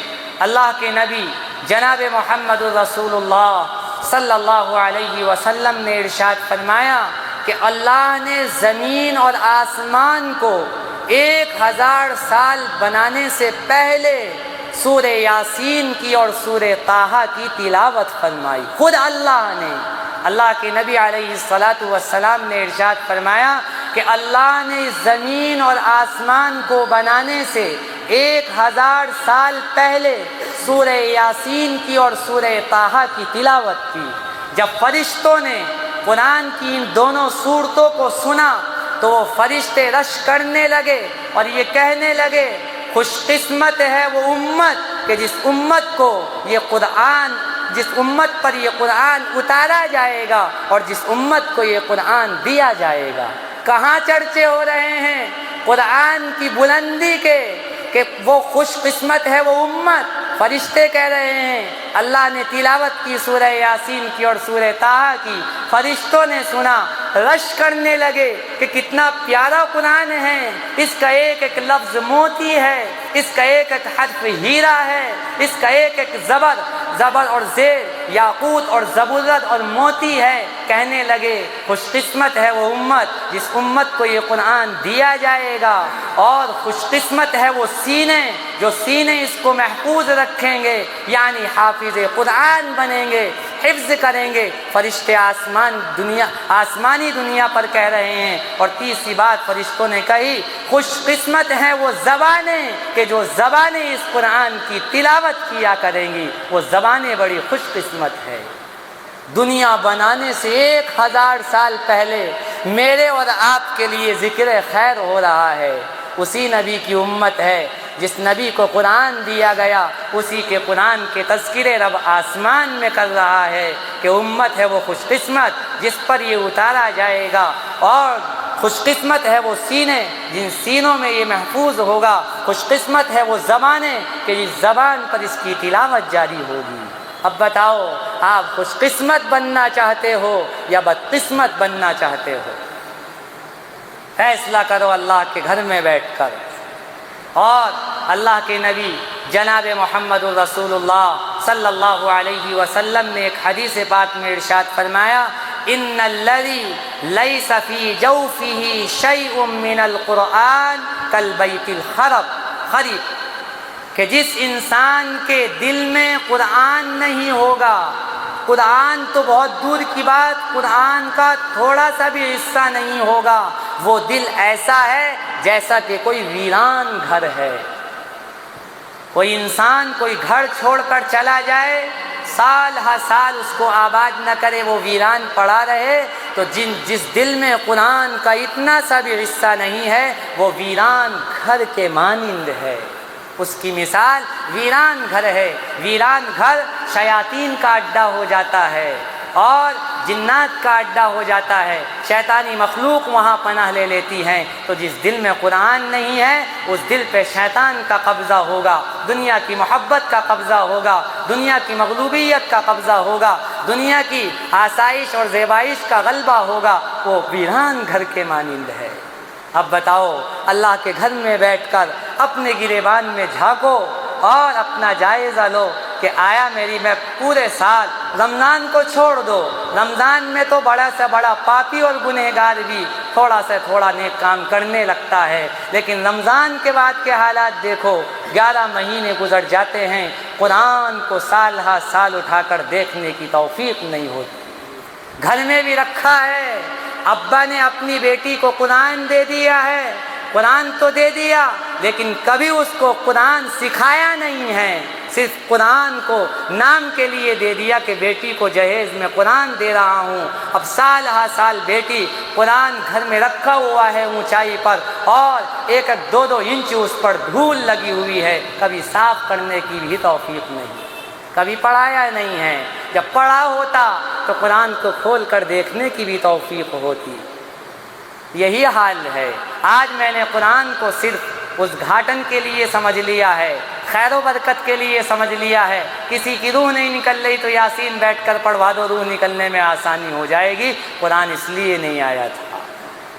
اللہ کے نبی جناب محمد رسول اللہ صلی اللہ علیہ وسلم نے ارشاد فرمایا کہ اللہ نے زمین اور آسمان کو 1000 سال بنانے سے پہلے سورہ یاسین کی اور سورہ طٰہٰ کی تلاوت فرمائی۔ خود اللہ نے، اللہ کے نبی علیہ الصلاۃ والسلام نے ارشاد فرمایا کہ اللہ نے زمین اور آسمان کو بنانے سے 1000 سال پہلے سورہ یاسین کی اور سورہ طٰہٰ کی تلاوت کی۔ جب فرشتوں نے قرآن کی ان دونوں سورتوں کو سنا تو وہ فرشتے رش کرنے لگے اور یہ کہنے لگے، خوش قسمت ہے وہ امت کہ جس امت کو یہ قرآن، جس امت پر یہ قرآن اتارا جائے گا اور جس امت کو یہ قرآن دیا جائے گا۔ کہاں چرچے ہو رہے ہیں قرآن کی بلندی کے کہ وہ خوش قسمت ہے وہ امت۔ فرشتے کہہ رہے ہیں، اللہ نے تلاوت کی سورہ یاسین کی اور سورہ طٰہٰ کی، فرشتوں نے سنا، رش کرنے لگے کہ کتنا پیارا قرآن ہے، اس کا ایک ایک لفظ موتی ہے، اس کا ایک ایک حرف ہیرا ہے، اس کا ایک ایک زبر اور زیر یاقوت اور زبرجد اور موتی ہے۔ کہنے لگے خوش قسمت ہے وہ امت جس امت کو یہ قرآن دیا جائے گا، اور خوش قسمت ہے وہ سینے جو سینے اس کو محفوظ رکھیں گے، یعنی حافظ قرآن بنیں گے، حفظ کریں گے۔ فرشتے آسمانی دنیا پر کہہ رہے ہیں۔ اور تیسری بات فرشتوں نے کہی، خوش قسمت ہیں وہ زبانیں کہ جو زبانیں اس قرآن کی تلاوت کیا کریں گی، وہ زبانیں بڑی خوش قسمت ہے۔ دنیا بنانے سے 1000 سال پہلے میرے اور آپ کے لیے ذکر خیر ہو رہا ہے، اسی نبی کی امت ہے، جس نبی کو قرآن دیا گیا، اسی کے قرآن کے تذکرے رب آسمان میں کر رہا ہے کہ امت ہے وہ خوش قسمت جس پر یہ اتارا جائے گا، اور خوش قسمت ہے وہ سینے جن سینوں میں یہ محفوظ ہوگا، خوش قسمت ہے وہ زبانیں کہ جس زبان پر اس کی تلاوت جاری ہوگی۔ اب بتاؤ آپ خوش قسمت بننا چاہتے ہو یا بدقسمت بننا چاہتے ہو؟ فیصلہ کرو اللہ کے گھر میں بیٹھ کر۔ اور اللہ کے نبی جناب محمد الرسول اللہ صلی اللہ علیہ وسلم نے ایک حدیث پاک میں ارشاد فرمایا، ان الذی لیس فی جوفہ شیء من القرآن کالبیت الخرب، کہ جس انسان کے دل میں قرآن نہیں ہوگا، قرآن تو بہت دور کی بات، قرآن کا تھوڑا سا بھی حصہ نہیں ہوگا، وہ دل ایسا ہے جیسا کہ کوئی ویران گھر ہے۔ کوئی انسان کوئی گھر چھوڑ کر چلا جائے، سال ہر سال اس کو آباد نہ کرے، وہ ویران پڑا رہے، تو جس دل میں قرآن کا اتنا سا بھی حصہ نہیں ہے، وہ ویران گھر کے مانند ہے۔ اس کی مثال ویران گھر ہے۔ ویران گھر شیاطین کا اڈا ہو جاتا ہے اور جنات کا اڈا ہو جاتا ہے، شیطانی مخلوق وہاں پناہ لے لیتی ہیں۔ تو جس دل میں قرآن نہیں ہے، اس دل پہ شیطان کا قبضہ ہوگا، دنیا کی محبت کا قبضہ ہوگا، دنیا کی مغلوبیت کا قبضہ ہوگا، دنیا کی آسائش اور زیبائش کا غلبہ ہوگا، وہ ویران گھر کے مانند ہے۔ اب بتاؤ اللہ کے گھر میں بیٹھ کر اپنے گریبان میں جھانکو اور اپنا جائزہ لو کہ آیا میں پورے سال رمضان کو چھوڑ دو، رمضان میں تو بڑا سے بڑا پاپی اور گنہگار بھی تھوڑا سے تھوڑا نیک کام کرنے لگتا ہے، لیکن رمضان کے بعد کے حالات دیکھو، 11 مہینے گزر جاتے ہیں، قرآن کو سال ہر سال اٹھا کر دیکھنے کی توفیق نہیں ہوتی۔ گھر میں بھی رکھا ہے، ابا نے اپنی بیٹی کو قرآن دے دیا ہے، قرآن تو دے دیا لیکن کبھی اس کو قرآن سکھایا نہیں ہے، صرف قرآن کو نام کے لیے دے دیا کہ بیٹی کو جہیز میں قرآن دے رہا ہوں۔ اب سال ہر سال بیٹی قرآن گھر میں رکھا ہوا ہے اونچائی پر، اور 1-2 انچ اس پر دھول لگی ہوئی ہے، کبھی صاف کرنے کی بھی توفیق نہیں، کبھی پڑھایا نہیں ہے۔ جب پڑھا ہوتا تو قرآن کو کھول کر دیکھنے کی بھی توفیق ہوتی۔ یہی حال ہے۔ آج میں نے قرآن کو صرف اس گھاٹن کے لیے سمجھ لیا ہے، خیر و برکت کے لیے سمجھ لیا ہے، کسی کی روح نہیں نکل رہی تو یاسین بیٹھ کر پڑھوا دو، روح نکلنے میں آسانی ہو جائے گی۔ قرآن اس لیے نہیں آیا تھا،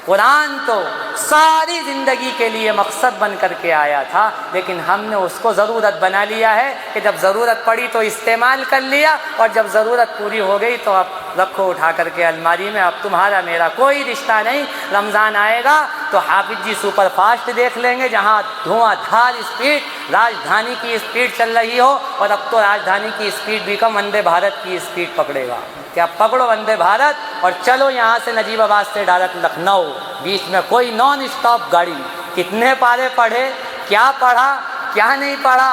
قرآن تو ساری زندگی کے لیے مقصد بن کر کے آیا تھا، لیکن ہم نے اس کو ضرورت بنا لیا ہے کہ جب ضرورت پڑی تو استعمال کر لیا، اور جب ضرورت پوری ہو گئی تو اب رکھو اٹھا کر کے الماری میں، اب تمہارا میرا کوئی رشتہ نہیں۔ رمضان آئے گا تو حافظ جی سپر فاسٹ دیکھ لیں گے، جہاں دھواں دھار اسپیڈ راجدھانی کی اسپیڈ چل رہی ہو، اور اب تو راجدھانی کی اسپیڈ بھی کم وندے بھارت کی اسپیڈ پکڑے گا۔ کہ اب پکڑو وندے بھارت اور چلو یہاں سے نجیب آباد سے ڈائریکٹ لکھنؤ، بیچ میں کوئی نان اسٹاپ گاڑی۔ کتنے پارے پڑھے، کیا پڑھا، کیا نہیں پڑھا،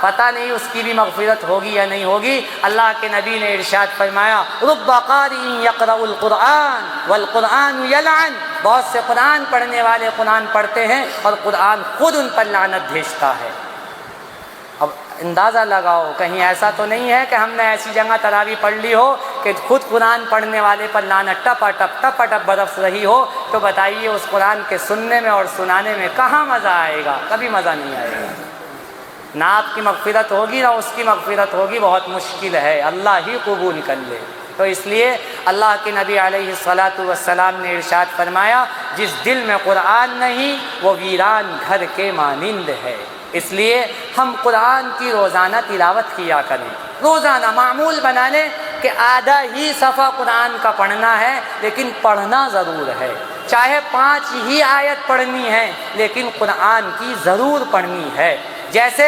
پتہ نہیں، اس کی بھی مغفرت ہوگی یا نہیں ہوگی۔ اللہ کے نبی نے ارشاد فرمایا، رب قاری یقرأ القرآن والقرآن یلعن بہت سے قرآن پڑھنے والے قرآن پڑھتے ہیں اور قرآن خود ان پر لعنت بھیجتا ہے۔ اب اندازہ لگاؤ، کہیں ایسا تو نہیں ہے کہ ہم نے ایسی جگہ تراویح پڑھ لی ہو کہ خود قرآن پڑھنے والے پر لعنت ٹپ برس رہی ہو؟ تو بتائیے اس قرآن کے سننے میں اور سنانے میں کہاں مزہ آئے گا؟ کبھی مزہ نہیں آئے گا۔ نہ آپ کی مغفرت ہوگی نہ اس کی مغفرت ہوگی، بہت مشکل ہے، اللہ ہی قبول کر لے۔ تو اس لیے اللہ کے نبی علیہ الصلاۃ والسلام نے ارشاد فرمایا، جس دل میں قرآن نہیں وہ ویران گھر کے مانند ہے۔ اس لیے ہم قرآن کی روزانہ تلاوت کیا کریں، روزانہ معمول بنا لیں کہ آدھا ہی صفحہ قرآن کا پڑھنا ہے، لیکن پڑھنا ضرور ہے، چاہے 5 ہی آیت پڑھنی ہے لیکن قرآن کی ضرور پڑھنی ہے۔ جیسے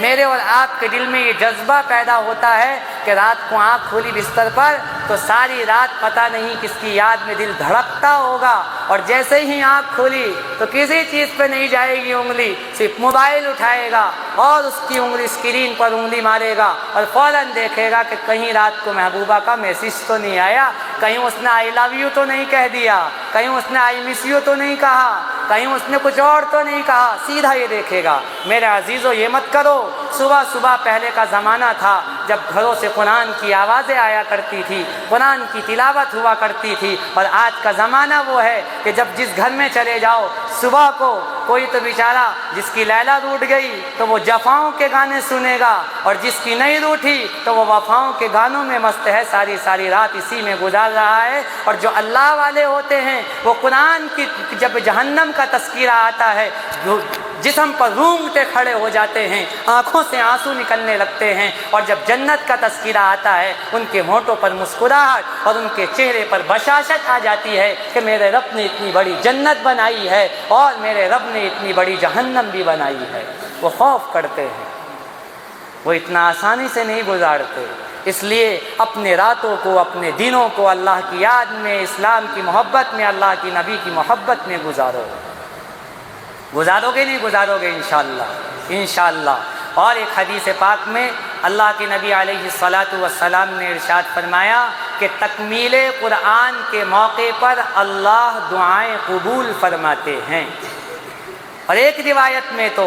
میرے اور آپ کے دل میں یہ جذبہ پیدا ہوتا ہے کہ رات کو آنکھ کھولی بستر پر تو ساری رات پتہ نہیں کس کی یاد میں دل دھڑکتا ہوگا، اور جیسے ہی آنکھ کھولی تو کسی چیز پہ نہیں جائے گی انگلی، صرف موبائل اٹھائے گا اور اس کی انگلی اسکرین پر انگلی مارے گا اور فوراً دیکھے گا کہ کہیں رات کو محبوبہ کا میسج تو نہیں آیا، کہیں اس نے آئی لو یو تو نہیں کہہ دیا، کہیں اس نے آئی مس یو تو نہیں کہا، کہیں اس نے کچھ اور تو نہیں کہا، سیدھا یہ دیکھے گا۔ میرے عزیزو یہ مت کرو۔ صبح صبح پہلے کا زمانہ تھا جب گھروں سے قرآن کی آوازیں آیا کرتی تھی، قرآن کی تلاوت ہوا کرتی تھی، اور آج کا زمانہ وہ ہے کہ جب جس گھر میں چلے جاؤ صبح کو کوئی تو بیچارہ جس کی لیلا روٹ گئی تو وہ جفاؤں کے گانے سنے گا، اور جس کی نہیں روٹھی تو وہ وفاؤں کے گانوں میں مست ہے، ساری رات اسی میں گزار رہا ہے۔ اور جو اللہ والے ہوتے ہیں وہ قرآن کی جب جہنم کا تذکرہ آتا ہے جسم پر رونگٹے کھڑے ہو جاتے ہیں، آنکھوں سے آنسو نکلنے لگتے ہیں، اور جب جنت کا تذکرہ آتا ہے ان کے ہونٹوں پر مسکراہٹ اور ان کے چہرے پر بشاشت آ جاتی ہے کہ میرے رب نے اتنی بڑی جنت بنائی ہے اور میرے رب نے اتنی بڑی جہنم بھی بنائی ہے۔ وہ خوف کرتے ہیں، وہ اتنا آسانی سے نہیں گزارتے۔ اس لیے اپنے راتوں کو، اپنے دنوں کو اللہ کی یاد میں، اسلام کی محبت میں، اللہ کی نبی کی محبت میں گزارو۔ گزارو گے نہیں گزارو گے انشاءاللہ، انشاءاللہ۔ اور ایک حدیث پاک میں اللہ کے نبی علیہ الصلاۃ والسلام نے ارشاد فرمایا کہ تکمیل قرآن کے موقع پر اللہ دعائیں قبول فرماتے ہیں۔ اور ایک روایت میں تو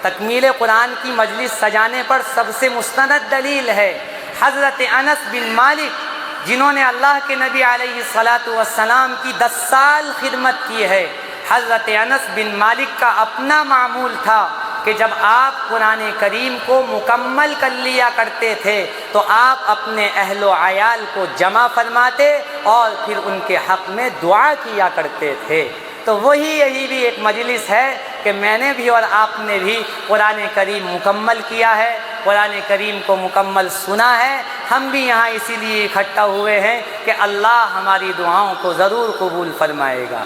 تکمیل قرآن کی مجلس سجانے پر سب سے مستند دلیل ہے حضرت انس بن مالک، جنہوں نے اللہ کے نبی علیہ الصلاۃ والسلام کی 10 سال خدمت کی ہے۔ حضرت انس بن مالک کا اپنا معمول تھا کہ جب آپ قرآن کریم کو مکمل کر لیا کرتے تھے تو آپ اپنے اہل و عیال کو جمع فرماتے اور پھر ان کے حق میں دعا کیا کرتے تھے۔ تو یہی بھی ایک مجلس ہے کہ میں نے بھی اور آپ نے بھی قرآن کریم مکمل کیا ہے، قرآن کریم کو مکمل سنا ہے۔ ہم بھی یہاں اسی لیے اکٹھا ہوئے ہیں کہ اللہ ہماری دعاؤں کو ضرور قبول فرمائے گا۔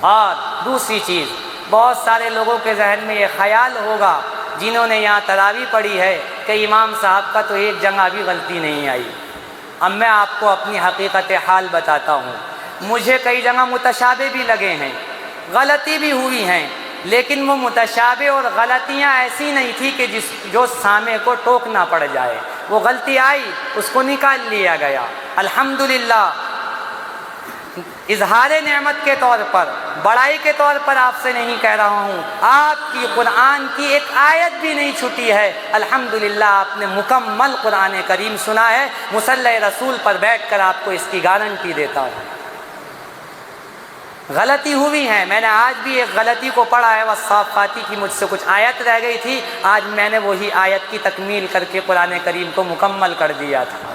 اور دوسری چیز، بہت سارے لوگوں کے ذہن میں یہ خیال ہوگا جنہوں نے یہاں تراویح پڑھی ہے کہ امام صاحب کا تو ایک جگہ بھی غلطی نہیں آئی۔ اب میں آپ کو اپنی حقیقت حال بتاتا ہوں، مجھے کئی جگہ متشابہ بھی لگے ہیں، غلطی بھی ہوئی ہیں، لیکن وہ متشابہ اور غلطیاں ایسی نہیں تھی کہ جو سامع کو ٹوکنا پڑ جائے۔ وہ غلطی آئی، اس کو نکال لیا گیا۔ الحمدللہ، اظہار نعمت کے طور پر، بڑائی کے طور پر آپ سے نہیں کہہ رہا ہوں، آپ کی قرآن کی ایک آیت بھی نہیں چھٹی ہے۔ الحمدللہ آپ نے مکمل قرآن کریم سنا ہے۔ مصلی رسول پر بیٹھ کر آپ کو اس کی گارنٹی دیتا ہوں۔ غلطی ہوئی ہے، میں نے آج بھی ایک غلطی کو پڑھا ہے، والصافاتی کی مجھ سے کچھ آیت رہ گئی تھی، آج میں نے وہی آیت کی تکمیل کر کے قرآن کریم کو مکمل کر دیا تھا۔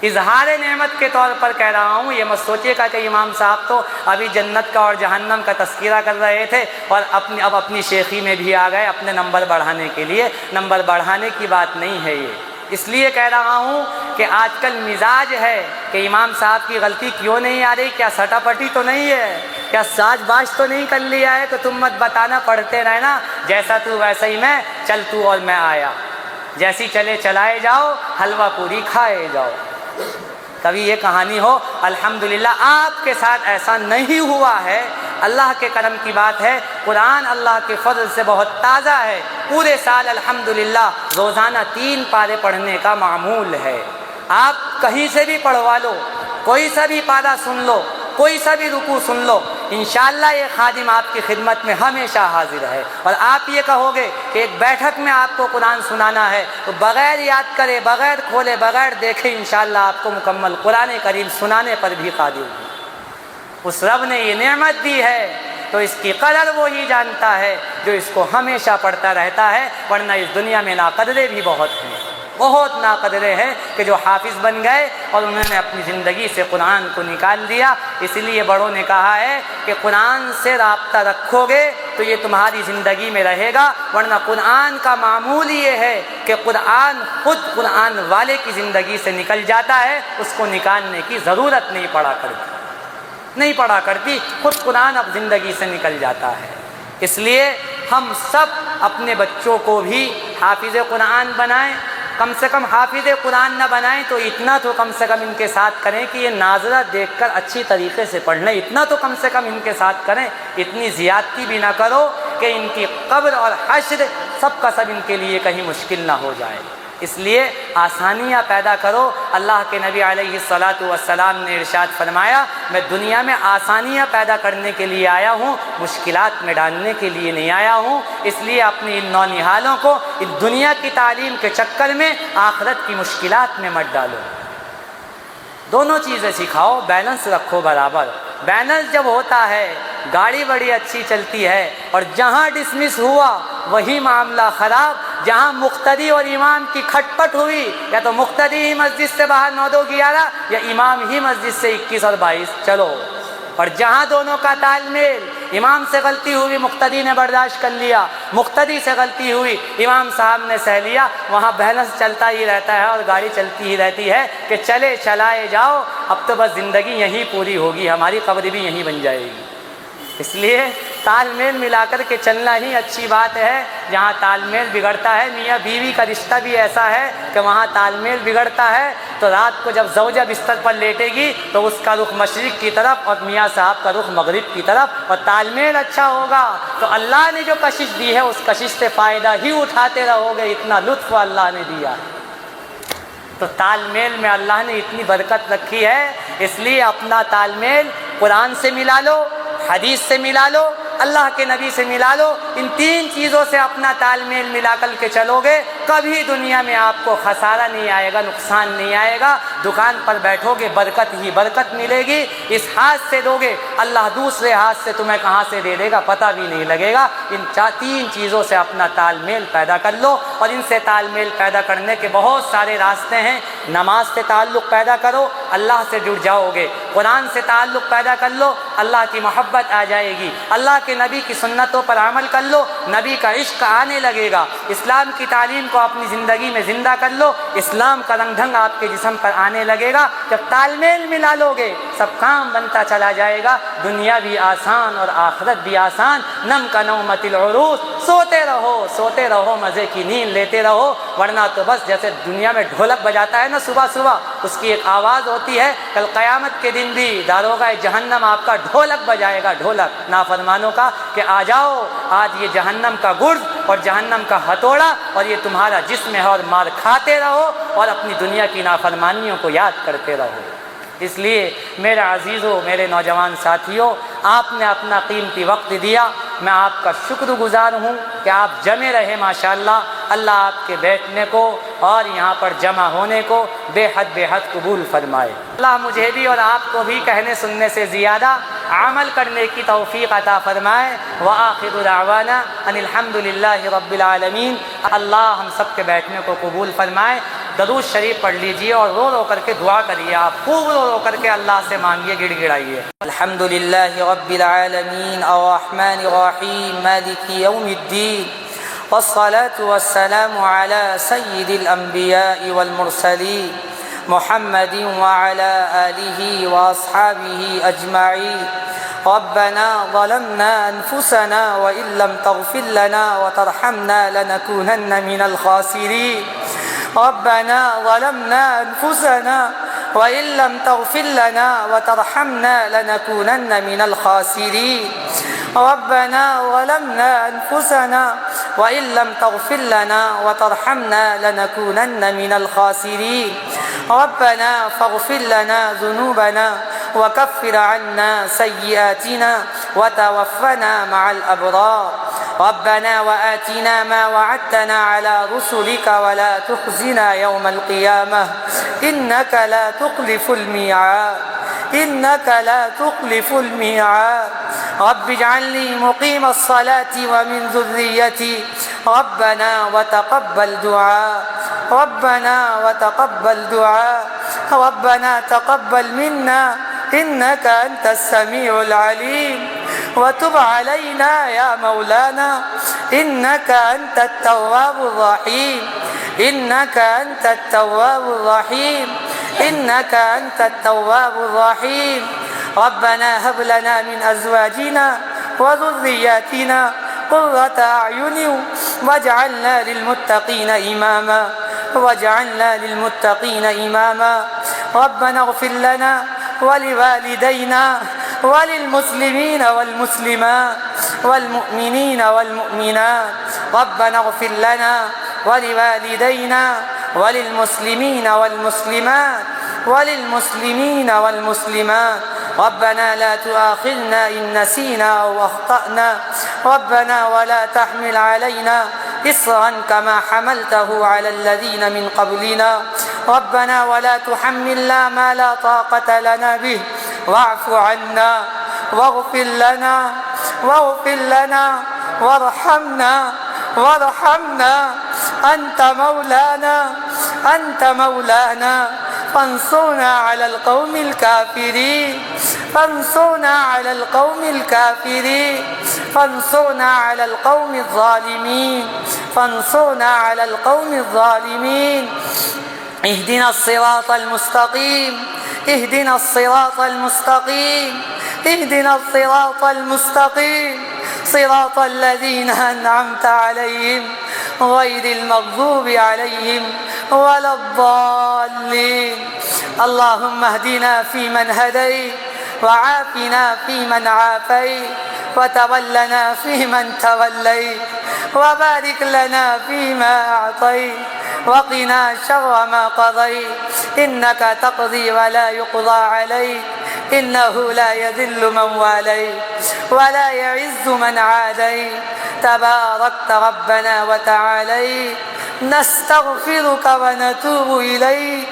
اظہار نعمت کے طور پر کہہ رہا ہوں، یہ مت سوچیے گا کہ امام صاحب تو ابھی جنت کا اور جہنم کا تذکرہ کر رہے تھے اور اب اپنی شیخی میں بھی آ گئے اپنے نمبر بڑھانے کے لیے۔ نمبر بڑھانے کی بات نہیں ہے یہ، اس لیے کہہ رہا ہوں کہ آج کل مزاج ہے کہ امام صاحب کی غلطی کیوں نہیں آ رہی، کیا سٹا پٹی تو نہیں ہے، کیا ساج باز تو نہیں کر لیا ہے، کہ تم مت بتانا، پڑھتے رہنا، جیسا تو ویسا ہی میں، چل تو اور میں آیا، جیسی چلے چلائے جاؤ، حلوہ پوری کھائے جاؤ۔ کبھی یہ کہانی ہو؟ الحمدللہ آپ کے ساتھ ایسا نہیں ہوا ہے، اللہ کے کرم کی بات ہے۔ قرآن اللہ کے فضل سے بہت تازہ ہے، پورے سال الحمدللہ روزانہ 3 پارے پڑھنے کا معمول ہے۔ آپ کہیں سے بھی پڑھوا لو، کوئی سا بھی پارہ سن لو، کوئی سا بھی رکوع سن لو، انشاءاللہ یہ خادم آپ کی خدمت میں ہمیشہ حاضر ہے۔ اور آپ یہ کہو گے کہ ایک بیٹھک میں آپ کو قرآن سنانا ہے تو بغیر یاد کرے، بغیر کھولے، بغیر دیکھے انشاءاللہ آپ کو مکمل قرآن کریم سنانے پر بھی قادر ہوں۔ اس رب نے یہ نعمت دی ہے تو اس کی قدر وہی جانتا ہے جو اس کو ہمیشہ پڑھتا رہتا ہے، ورنہ اس دنیا میں ناقدرے بھی بہت ہیں، بہت ناقدرے ہیں کہ جو حافظ بن گئے اور انہوں نے اپنی زندگی سے قرآن کو نکال دیا۔ اس لیے بڑوں نے کہا ہے کہ قرآن سے رابطہ رکھو گے تو یہ تمہاری زندگی میں رہے گا، ورنہ قرآن کا معمول یہ ہے کہ قرآن خود قرآن والے کی زندگی سے نکل جاتا ہے، اس کو نکالنے کی ضرورت نہیں پڑا کرتی، خود قرآن اب زندگی سے نکل جاتا ہے۔ اس لیے ہم سب اپنے بچوں کو بھی حافظ قرآن بنائیں، کم سے کم حافظ قرآن نہ بنائیں تو اتنا تو کم سے کم ان کے ساتھ کریں کہ یہ ناظرہ دیکھ کر اچھی طریقے سے پڑھ لیں، اتنا تو کم سے کم ان کے ساتھ کریں، اتنی زیادتی بھی نہ کرو کہ ان کی قبر اور حشر سب کا سب ان کے لیے کہیں مشکل نہ ہو جائے۔ اس لیے آسانیاں پیدا کرو۔ اللہ کے نبی علیہ الصلاۃ والسلام نے ارشاد فرمایا، میں دنیا میں آسانیاں پیدا کرنے کے لیے آیا ہوں، مشکلات میں ڈالنے کے لیے نہیں آیا ہوں۔ اس لیے اپنی ان نونہالوں کو اس دنیا کی تعلیم کے چکر میں آخرت کی مشکلات میں مت ڈالو۔ دونوں چیزیں سکھاؤ، بیلنس رکھو برابر۔ بیلنس جب ہوتا ہے گاڑی بڑی اچھی چلتی ہے، اور جہاں ڈسمس ہوا وہی معاملہ خراب، جہاں مقتدی اور امام کی کھٹ پٹ ہوئی، یا تو مقتدی ہی مسجد سے باہر 9-2-11 یا امام ہی مسجد سے 21 اور 22 چلو، اور جہاں دونوں کا تال میل، امام سے غلطی ہوئی مقتدی نے برداشت کر لیا، مقتدی سے غلطی ہوئی امام صاحب نے سہ لیا، وہاں بیلنس چلتا ہی رہتا ہے اور گاڑی چلتی ہی رہتی ہے کہ چلائے جاؤ، اب تو بس زندگی یہیں پوری ہوگی، ہماری قبر بھی یہیں بن جائے گی۔ اس لیے تال میل ملا کر کے چلنا ہی اچھی بات ہے۔ جہاں تال میل بگڑتا ہے، میاں بیوی کا رشتہ بھی ایسا ہے کہ وہاں تال میل بگڑتا ہے تو رات کو جب زوجہ بستر پر لیٹے گی تو اس کا رخ مشرق کی طرف اور میاں صاحب کا رخ مغرب کی طرف، اور تال میل اچھا ہوگا تو اللہ نے جو کشش دی ہے اس کشش سے فائدہ ہی اٹھاتے رہو گے، اتنا لطف اللہ نے دیا۔ تو تال میل میں اللہ نے اتنی برکت رکھی ہے، اس لیے اپنا تال میل قرآن سے ملا لو، حدیث سے ملا لو، اللہ کے نبی سے ملا لو۔ ان تین چیزوں سے اپنا تال میل ملا کر کے چلو گے، کبھی دنیا میں آپ کو خسارہ نہیں آئے گا، نقصان نہیں آئے گا۔ دکان پر بیٹھو گے برکت ہی برکت ملے گی، اس ہاتھ سے دو گے اللہ دوسرے ہاتھ سے تمہیں کہاں سے دے دے گا پتہ بھی نہیں لگے گا۔ ان تین چیزوں سے اپنا تال میل پیدا کر لو، اور ان سے تال میل پیدا کرنے کے بہت سارے راستے ہیں۔ نماز سے تعلق پیدا کرو، اللہ سے جڑ جاؤ گے۔ قرآن سے تعلق پیدا کر لو، اللہ کی محبت آ جائے گی۔ اللہ کے نبی کی سنتوں پر عمل کر لو، نبی کا عشق آنے لگے گا۔ اسلام کی تعلیم کو اپنی زندگی میں زندہ کر لو، اسلام کا رنگ ڈھنگ آپ کے جسم پر آنے لگے گا۔ جب تال میل ملا لو گے سب کام بنتا چلا جائے گا، دنیا بھی آسان اور آخرت بھی آسان۔ نم کا نومت العروس، سوتے رہو مزے کی نیند لیتے رہو، ورنہ تو بس جیسے دنیا میں ڈھولک بجاتا ہے نا صبح صبح، اس کی ایک آواز ہوتی ہے، کل قیامت کے دن بھی داروغہ جہنم آپ کا ڈھولک بجائے گا، ڈھولک نافرمانوں کا، کہ آ جاؤ آج یہ جہنم کا گرز اور جہنم کا ہتھوڑا اور یہ تمہارا جسم ہے، اور مار کھاتے رہو اور اپنی دنیا کی نافرمانیوں کو یاد کرتے رہو۔ اس لیے میرے عزیزوں، میرے نوجوان ساتھیوں، آپ نے اپنا قیمتی وقت دیا، میں آپ کا شکر گزار ہوں کہ آپ جمع رہے ماشاءاللہ۔ اللہ آپ کے بیٹھنے کو اور یہاں پر جمع ہونے کو بے حد قبول فرمائے۔ اللہ مجھے بھی اور آپ کو بھی کہنے سننے سے زیادہ عمل کرنے کی توفیق عطا فرمائے۔ وآخر دعوانا ان الحمد للہ رب العالمین۔ اللہ ہم سب کے بیٹھنے کو قبول فرمائے۔ درود شریف پڑھ لیجئے اور رو رو کر کے دعا کریے، آپ خوب رو رو کر کے اللہ سے مانگیے، گڑ گڑائیے۔ الحمد للہ رب العالمین الرحمن الرحیم مالک یوم الدین، والصلاة والسلام على سید الانبیاء والمرسلین محمد وعلى آلہ واصحابہ اجمعین۔ ربنا ظلمنا انفسنا وإن لم تغفر لنا وترحمنا لنكونن من الخاسرين۔ ربنا ظلمنا انفسنا وإن لم تغفر لنا وترحمنا لنكونن من الخاسرين۔ ربنا ظلمنا انفسنا وإن لم تغفر لنا وترحمنا لنكونن من الخاسرين۔ ربنا فاغفر لنا ذنوبنا وكفر عنا سيئاتنا وتوفنا مع الأبرار. ربنا وآتنا ما وعدتنا على رسلك ولا تخزنا يوم القيامة إنك لا تخلف الميعاد إنك لا تخلف الميعاد. رب اجعلني مقيم الصلاة ومن ذريتي ربنا وتقبل دعاء ربنا وتقبل دعاء. ربنا تقبل منا إنك أنت السميع العليم وتب علينا يا مولانا إنك أنت التواب الرحيم إنك أنت التواب الرحيم إنك أنت التواب الرحيم. ربنا هب لنا من أزواجنا وذرياتنا قرة أعين واجعلنا للمتقين إماما واجعلنا للمتقين إماما. ربنا اغفر لنا ولوالدينا وللمسلمين والمسلمات والمؤمنين والمؤمنات. ربنا اغفر لنا ولوالدينا وللمسلمين والمسلمات وللمسلمين والمسلمات. ربنا لا تؤاخذنا إن نسينا أو أخطأنا. ربنا ولا تحمل علينا إصرا كما حملته على الذين من قبلنا. ربنا ولا تحملنا ما لا طاقة لنا به واعف عنا واغفر لنا وارحمنا أنت مولانا فانصرنا على القوم الكافرين فانصرنا على القوم الظالمين. اهدنا الصراط المستقيم صراط الذين أنعمت عليهم غير المغضوب عليهم ولا الضالين. اللهم اهدنا فيمن هديت وعافنا فيمن عافيت وتولنا فيمن توليت وبارك لنا فيما أعطيت وقنا شر ما قضيت إنك تقضي ولا يقضى عليك إنه لا يذل من واليت ولا يعز من عاديت تباركت ربنا وتعاليت. نستغفرك ونتوب إليك.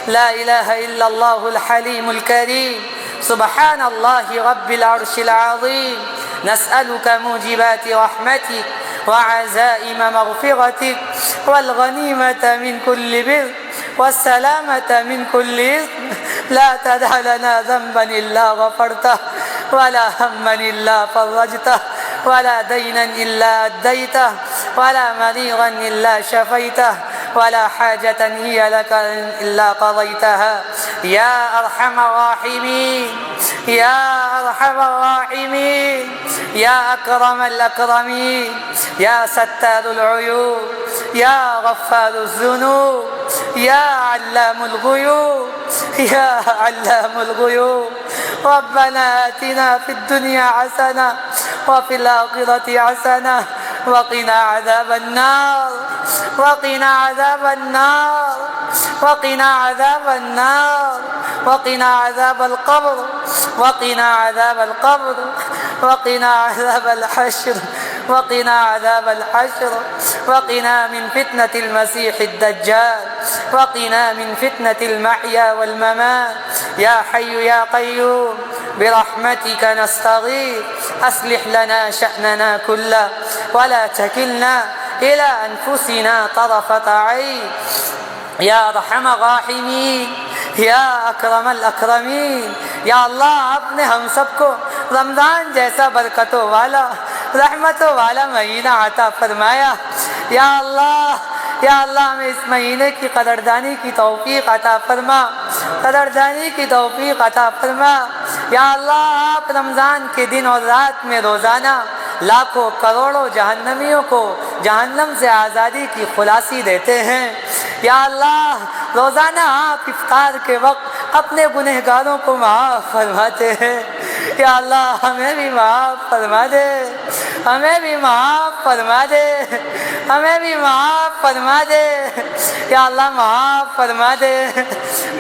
لا إله إلا الله الحليم الكريم سبحان الله رب العرش العظيم. نسألك موجبات رحمتك وعزائم مغفرتك والغنيمة من كل بر والسلامة من كل إثم. لا تدع لنا ذنبا إلا غفرته ولا هما إلا فرجته ولا دينا إلا أديته ولا مريضا إلا شفيته ولا حاجة هي لك إلا قضيتها يا أرحم الراحمين يا أكرم الأكرمين يا ستار العيوب يا غفار الذنوب يا علام الغيوب. ربنا آتنا في الدنيا حسنة وفي الآخرة حسنة وقنا عذاب النار وقنا عذاب القبر وقنا عذاب الحشر وقنا من فتنة المسيح الدجال وقنا من فتنة المحيا والممات. يا حي يا قيوم برحمتك نستغيث أصلح لنا شأننا كله ولا تكلنا إلى أنفسنا طرفة عين. يا أرحم الراحمين یا اکرم الاکرمین. یا اللہ آپ نے ہم سب کو رمضان جیسا برکتوں والا رحمتوں والا مہینہ عطا فرمایا. یا اللہ ہمیں اس مہینے کی قدردانی کی توفیق عطا فرما یا اللہ آپ رمضان کے دن اور رات میں روزانہ لاکھوں کروڑوں جہنمیوں کو جہنم سے آزادی کی خلاصی دیتے ہیں. یا اللہ روزانہ آپ افطار کے وقت اپنے گنہگاروں کو معاف فرماتے ہیں. یا اللہ ہمیں بھی معاف فرما دے، ہمیں بھی معاف فرما دے، ہمیں بھی معاف فرما دے، یا اللہ معاف فرما دے،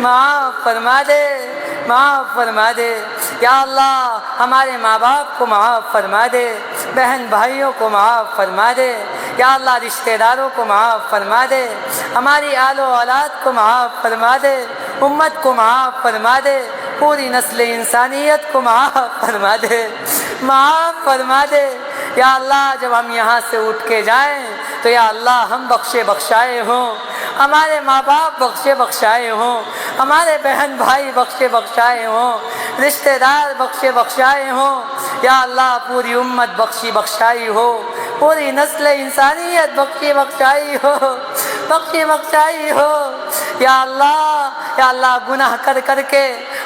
معاف فرما دے، معاف فرما دے، یا اللہ ہمارے ماں باپ کو معاف فرما دے، بہن بھائیوں کو معاف فرما دے، یا اللہ رشتہ داروں کو معاف فرما دے، ہماری آل و اولاد کو معاف فرما دے، امت کو معاف فرما دے، پوری نسل انسانیت کو معاف فرما دے، معاف فرما دے، یا اللہ جب ہم یہاں سے اٹھ کے جائیں تو یا اللہ ہم بخشے بخشائے ہوں، ہمارے ماں باپ بخشے بخشائے ہوں، ہمارے بہن بھائی بخشے بخشائے ہوں، رشتہ دار بخشے بخشائے ہوں، یا اللہ پوری امت بخشی بخشائی ہو، پوری نسل انسانیت بخشی بخشائی ہو، بخشی بخشائی ہو، یا اللہ، یا اللہ گناہ کر کر کے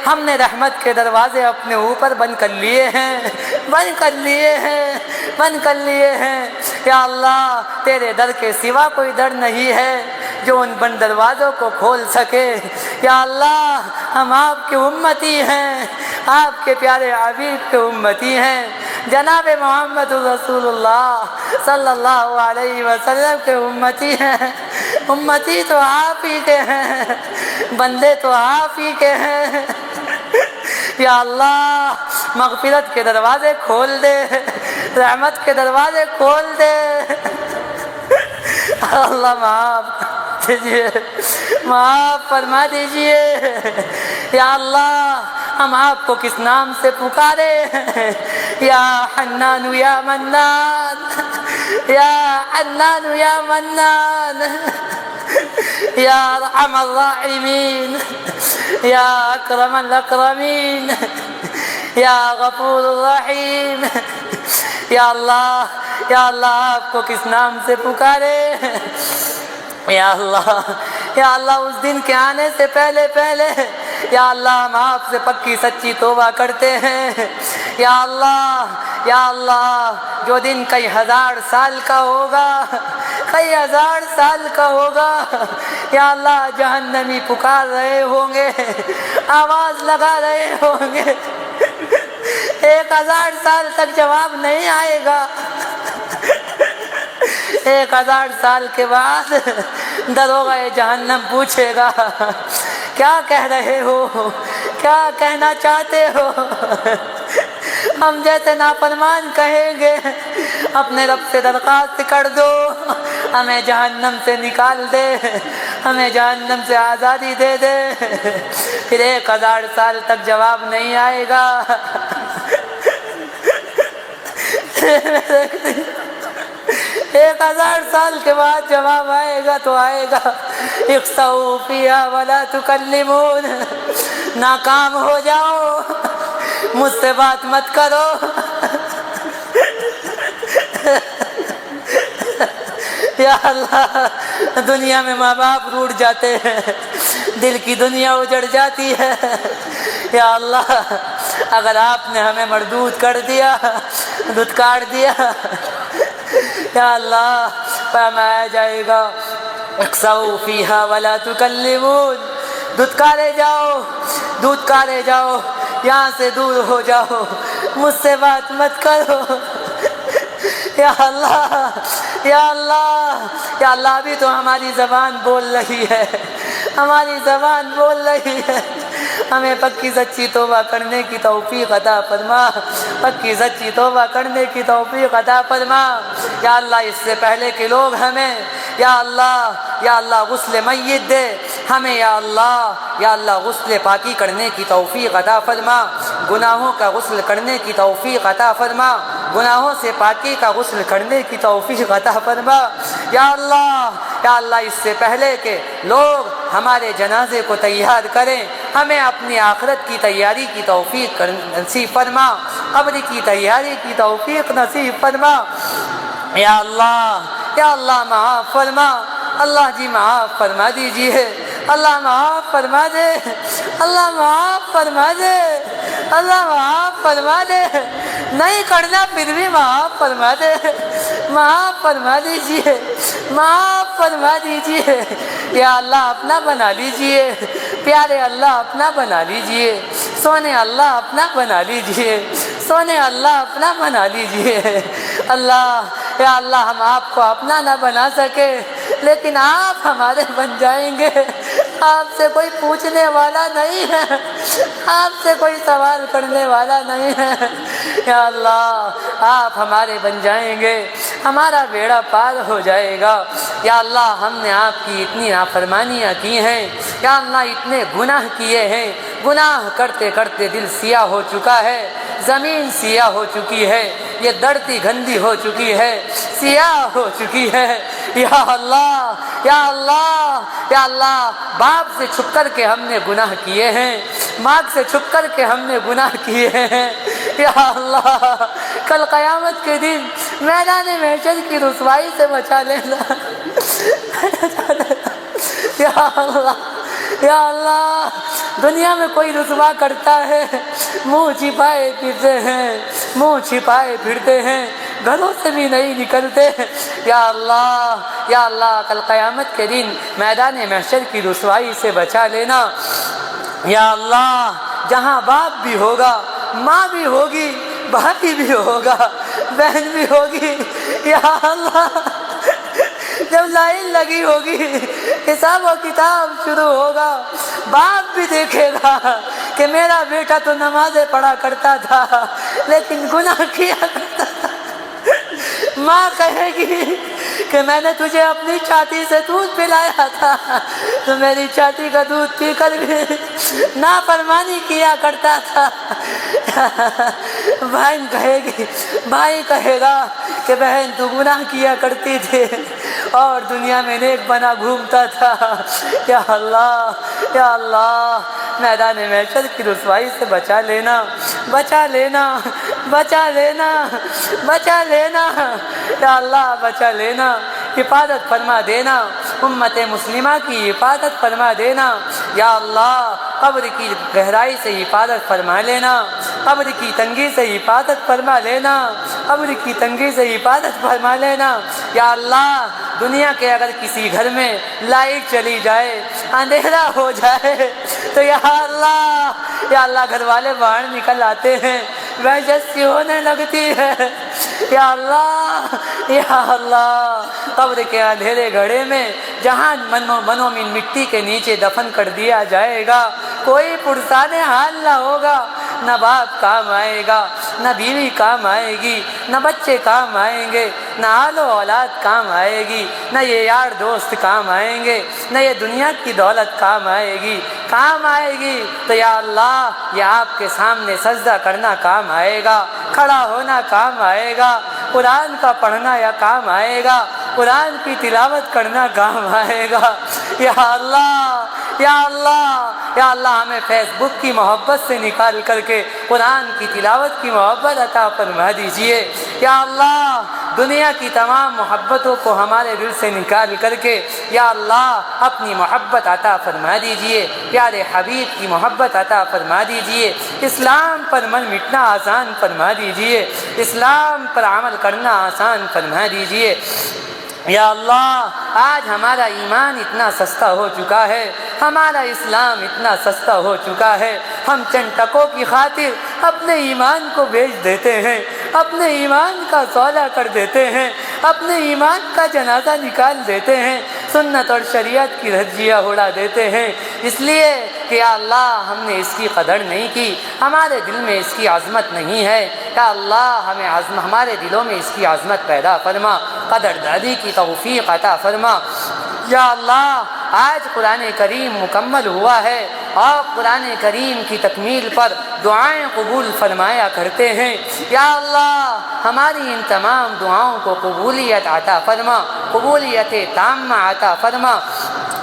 ہم نے رحمت کے دروازے اپنے اوپر بند کر لیے ہیں، بند کر لیے ہیں، بند کر لیے ہیں، یا اللہ تیرے در کے سوا کوئی در نہیں ہے جو ان بند دروازوں کو کھول سکے، یا اللہ ہم آپ کے امتی ہیں، آپ کے پیارے حبیب کے امتی ہیں، جناب محمد رسول اللہ صلی اللہ علیہ وسلم کے امتی ہیں، امتی تو آپ ہی کے ہیں، بندے تو آپ ہی کے ہیں، یا اللہ مغفرت کے دروازے کھول دے، رحمت کے دروازے کھول دے، اللہ معاف دیجیے، معاف فرما دیجیے، یا اللہ ہم آپ کو کس نام سے پکارے ہیں، یا حنان یا منان، یا حنان یا منان، یا ارحم الراحمین، یا اکرم الاکرمین، یا غفور الرحیم، یا اللہ، یا اللہ آپ کو کس نام سے پکارے ہیں، یا اللہ، یا اللہ اس دن کے آنے سے پہلے پہلے یا اللہ ہم آپ سے پکی سچی توبہ کرتے ہیں، یا اللہ، یا اللہ جو دن کئی ہزار سال کا ہوگا، کئی ہزار سال کا ہوگا، یا اللہ جہنمی پکار رہے ہوں گے، آواز لگا رہے ہوں گے، 1000 سال تک جواب نہیں آئے گا، 1000 سال کے بعد دروغہ جہنم پوچھے گا کیا کہہ رہے ہو، کیا کہنا چاہتے ہو، ہم جیسے نافرمان کہیں گے اپنے رب سے درخواست کر دو ہمیں جہنم سے نکال دے، ہمیں جہنم سے آزادی دے دے، پھر 1000 سال تک جواب نہیں آئے گا، 1000 سال کے بعد جواب آئے گا تو آئے گا، اخسؤوا فیہا ولا تکلمون، ناکام ہو جاؤ، مجھ سے بات مت کرو، یا اللہ دنیا میں ماں باپ روٹ جاتے ہیں، دل کی دنیا اجڑ جاتی ہے، یا اللہ اگر آپ نے ہمیں مردود کر دیا، دھتکار دیا، یا اللہ فرمایا جائے گا اخسؤوا فیہا ولا تکلمون، دھتکارے جاؤ، دھتکارے جاؤ، یہاں سے دور ہو جاؤ، مجھ سے بات مت کرو، یا اللہ، یا اللہ، یا اللہ ابھی تو ہماری زبان بول رہی ہے، ہماری زبان بول رہی ہے، ہمیں پکی سچی توبہ کرنے کی توفیق عطا فرما، پکی سچی توبہ کرنے کی توفیق عطا فرما، یا اللہ اس سے پہلے کے لوگ ہمیں یا اللہ غسل میت دے ہمیں، یا اللہ غسل پاکی کرنے کی توفیق عطا فرما، گناہوں کا غسل کرنے کی توفیق عطا فرما، گناہوں سے پاکی کا غسل کرنے کی توفیق عطا فرما، یا اللہ اس سے پہلے کہ لوگ ہمارے جنازے کو تیار کریں ہمیں اپنی آخرت کی تیاری کی توفیق نصیب فرما، قبر کی تیاری کی توفیق نصیب فرما، یا اللہ معاف فرما، اللہ جی معاف فرما دیجیے، اللہ معاف فرما دے، اللہ معاف فرما دے، اللہ معاف فرما دے، نہیں کرنا پھر بھی معاف فرما دے، معاف فرما دیجیے، معاف فرما دیجیے، یا اللہ اپنا بنا لیجیے، پیارے اللہ اپنا بنا لیجیے، سونے اللہ اپنا بنا لیجئے، سونے اللہ اپنا بنا لیجئے۔ اللہ یا اللہ ہم آپ کو اپنا نہ بنا سکے لیکن آپ ہمارے بن جائیں گے۔ آپ سے کوئی پوچھنے والا نہیں ہے، آپ سے کوئی سوال کرنے والا نہیں ہے۔ یا اللہ آپ ہمارے بن جائیں گے، ہمارا بیڑا پار ہو جائے گا۔ یا اللہ ہم نے آپ کی اتنی نافرمانیاں کی ہیں، یا اللہ اتنے گناہ کیے ہیں، گناہ کرتے کرتے دل سیاہ ہو چکا ہے، زمین سیاہ ہو چکی ہے، یہ دھرتی گندی ہو چکی ہے، سیاہ ہو چکی ہے۔ یا اللہ یا اللہ یا اللہ باپ سے چھپ کر کے ہم نے گناہ کیے ہیں، ماں سے چھپ کر کے ہم نے گناہ کیے ہیں۔ یا اللہ کل قیامت کے دن میدان محشر کی رسوائی سے بچا لینا۔ یا اللہ یا اللہ دنیا میں کوئی رسوا کرتا ہے، منہ چھپائے پھرتے ہیں، منہ چھپائے پھرتے ہیں، گھروں سے بھی نہیں نکلتے۔ یا اللہ کل قیامت کے دن میدان محشر کی رسوائی سے بچا لینا۔ یا اللہ جہاں باپ بھی ہوگا، ماں بھی ہوگی، بھائی بھی ہوگا، بہن بھی ہوگی، یا اللہ جب لائن لگی ہوگی، حساب و کتاب شروع ہوگا، باپ بھی دیکھے گا کہ میرا بیٹا تو نمازیں پڑھا کرتا تھا لیکن گناہ کیا کرتا تھا۔ ماں کہے گی کہ میں نے تجھے اپنی چاٹی سے دودھ پلایا تھا، تو میری چاٹی کا دودھ پی کر بھی نافرمانی کیا کرتا تھا۔ بہن کہے گی، بھائی کہے گا کہ بہن تو گناہ کیا کرتی تھی اور دنیا میں نیک بنا گھومتا تھا۔ یا اللہ میدان محشر کی رسوائی سے بچا لینا، بچا لینا، بچا لینا، بچا لینا۔ یا اللہ بچا لینا، حفاظت فرما دینا، امت مسلمہ کی حفاظت فرما دینا۔ یا اللہ قبر کی گہرائی سے حفاظت فرما لینا، قبر کی تنگی سے حفاظت فرما لینا، قبر کی تنگی سے حفاظت فرما لینا۔ یا اللہ دنیا کے اگر کسی گھر میں لائٹ چلی جائے، اندھیرا ہو جائے تو یا اللہ گھر والے باہر نکل آتے ہیں، وحشت سی ہونے لگتی ہے۔ یا اللہ قبر کے اندھیرے گھڑے میں جہاں منو من مٹی کے نیچے دفن کر دیا جائے گا، کوئی پرسان حال نہ ہوگا، نہ باپ کام آئے گا، نہ بیوی کام آئے گی، نہ بچے کام آئیں گے، نہ آل و اولاد کام آئے گی، نہ یہ یار دوست کام آئیں گے، نہ یہ دنیا کی دولت کام آئے گی۔ کام آئے گی تو یا اللہ یہ آپ کے سامنے سجدہ کرنا کام آئے گا، کھڑا ہونا کام آئے گا، قرآن کا پڑھنا یا کام آئے گا، قرآن کی تلاوت کرنا کام آئے گا۔ یا اللہ یا اللہ یا اللہ ہمیں فیس بک کی محبت سے نکال کر کے قرآن کی تلاوت کی محبت عطا فرما دیجئے۔ یا اللہ دنیا کی تمام محبتوں کو ہمارے دل سے نکال کر کے یا اللہ اپنی محبت عطا فرما دیجئے، پیارے حبیب کی محبت عطا فرما دیجئے، اسلام پر من مٹنا آسان فرما دیجئے، اسلام پر عمل کرنا آسان فرما دیجئے۔ یا اللہ آج ہمارا ایمان اتنا سستا ہو چکا ہے، ہمارا اسلام اتنا سستا ہو چکا ہے، ہم چند ٹکوں کی خاطر اپنے ایمان کو بیچ دیتے ہیں، اپنے ایمان کا سودا کر دیتے ہیں، اپنے ایمان کا جنازہ نکال دیتے ہیں، سنت اور شریعت کی دھجیاں اڑا دیتے ہیں، اس لیے کہ یا اللہ ہم نے اس کی قدر نہیں کی، ہمارے دل میں اس کی عظمت نہیں ہے۔ یا اللہ ہمارے دلوں میں اس کی عظمت پیدا فرما، قدردانی کی توفیق عطا فرما۔ یا اللہ آج قرآن کریم مکمل ہوا ہے اور قرآن کریم کی تکمیل پر دعائیں قبول فرمایا کرتے ہیں۔ یا اللہ ہماری ان تمام دعاؤں کو قبولیت عطا فرما، قبولیت تامہ عطا فرما،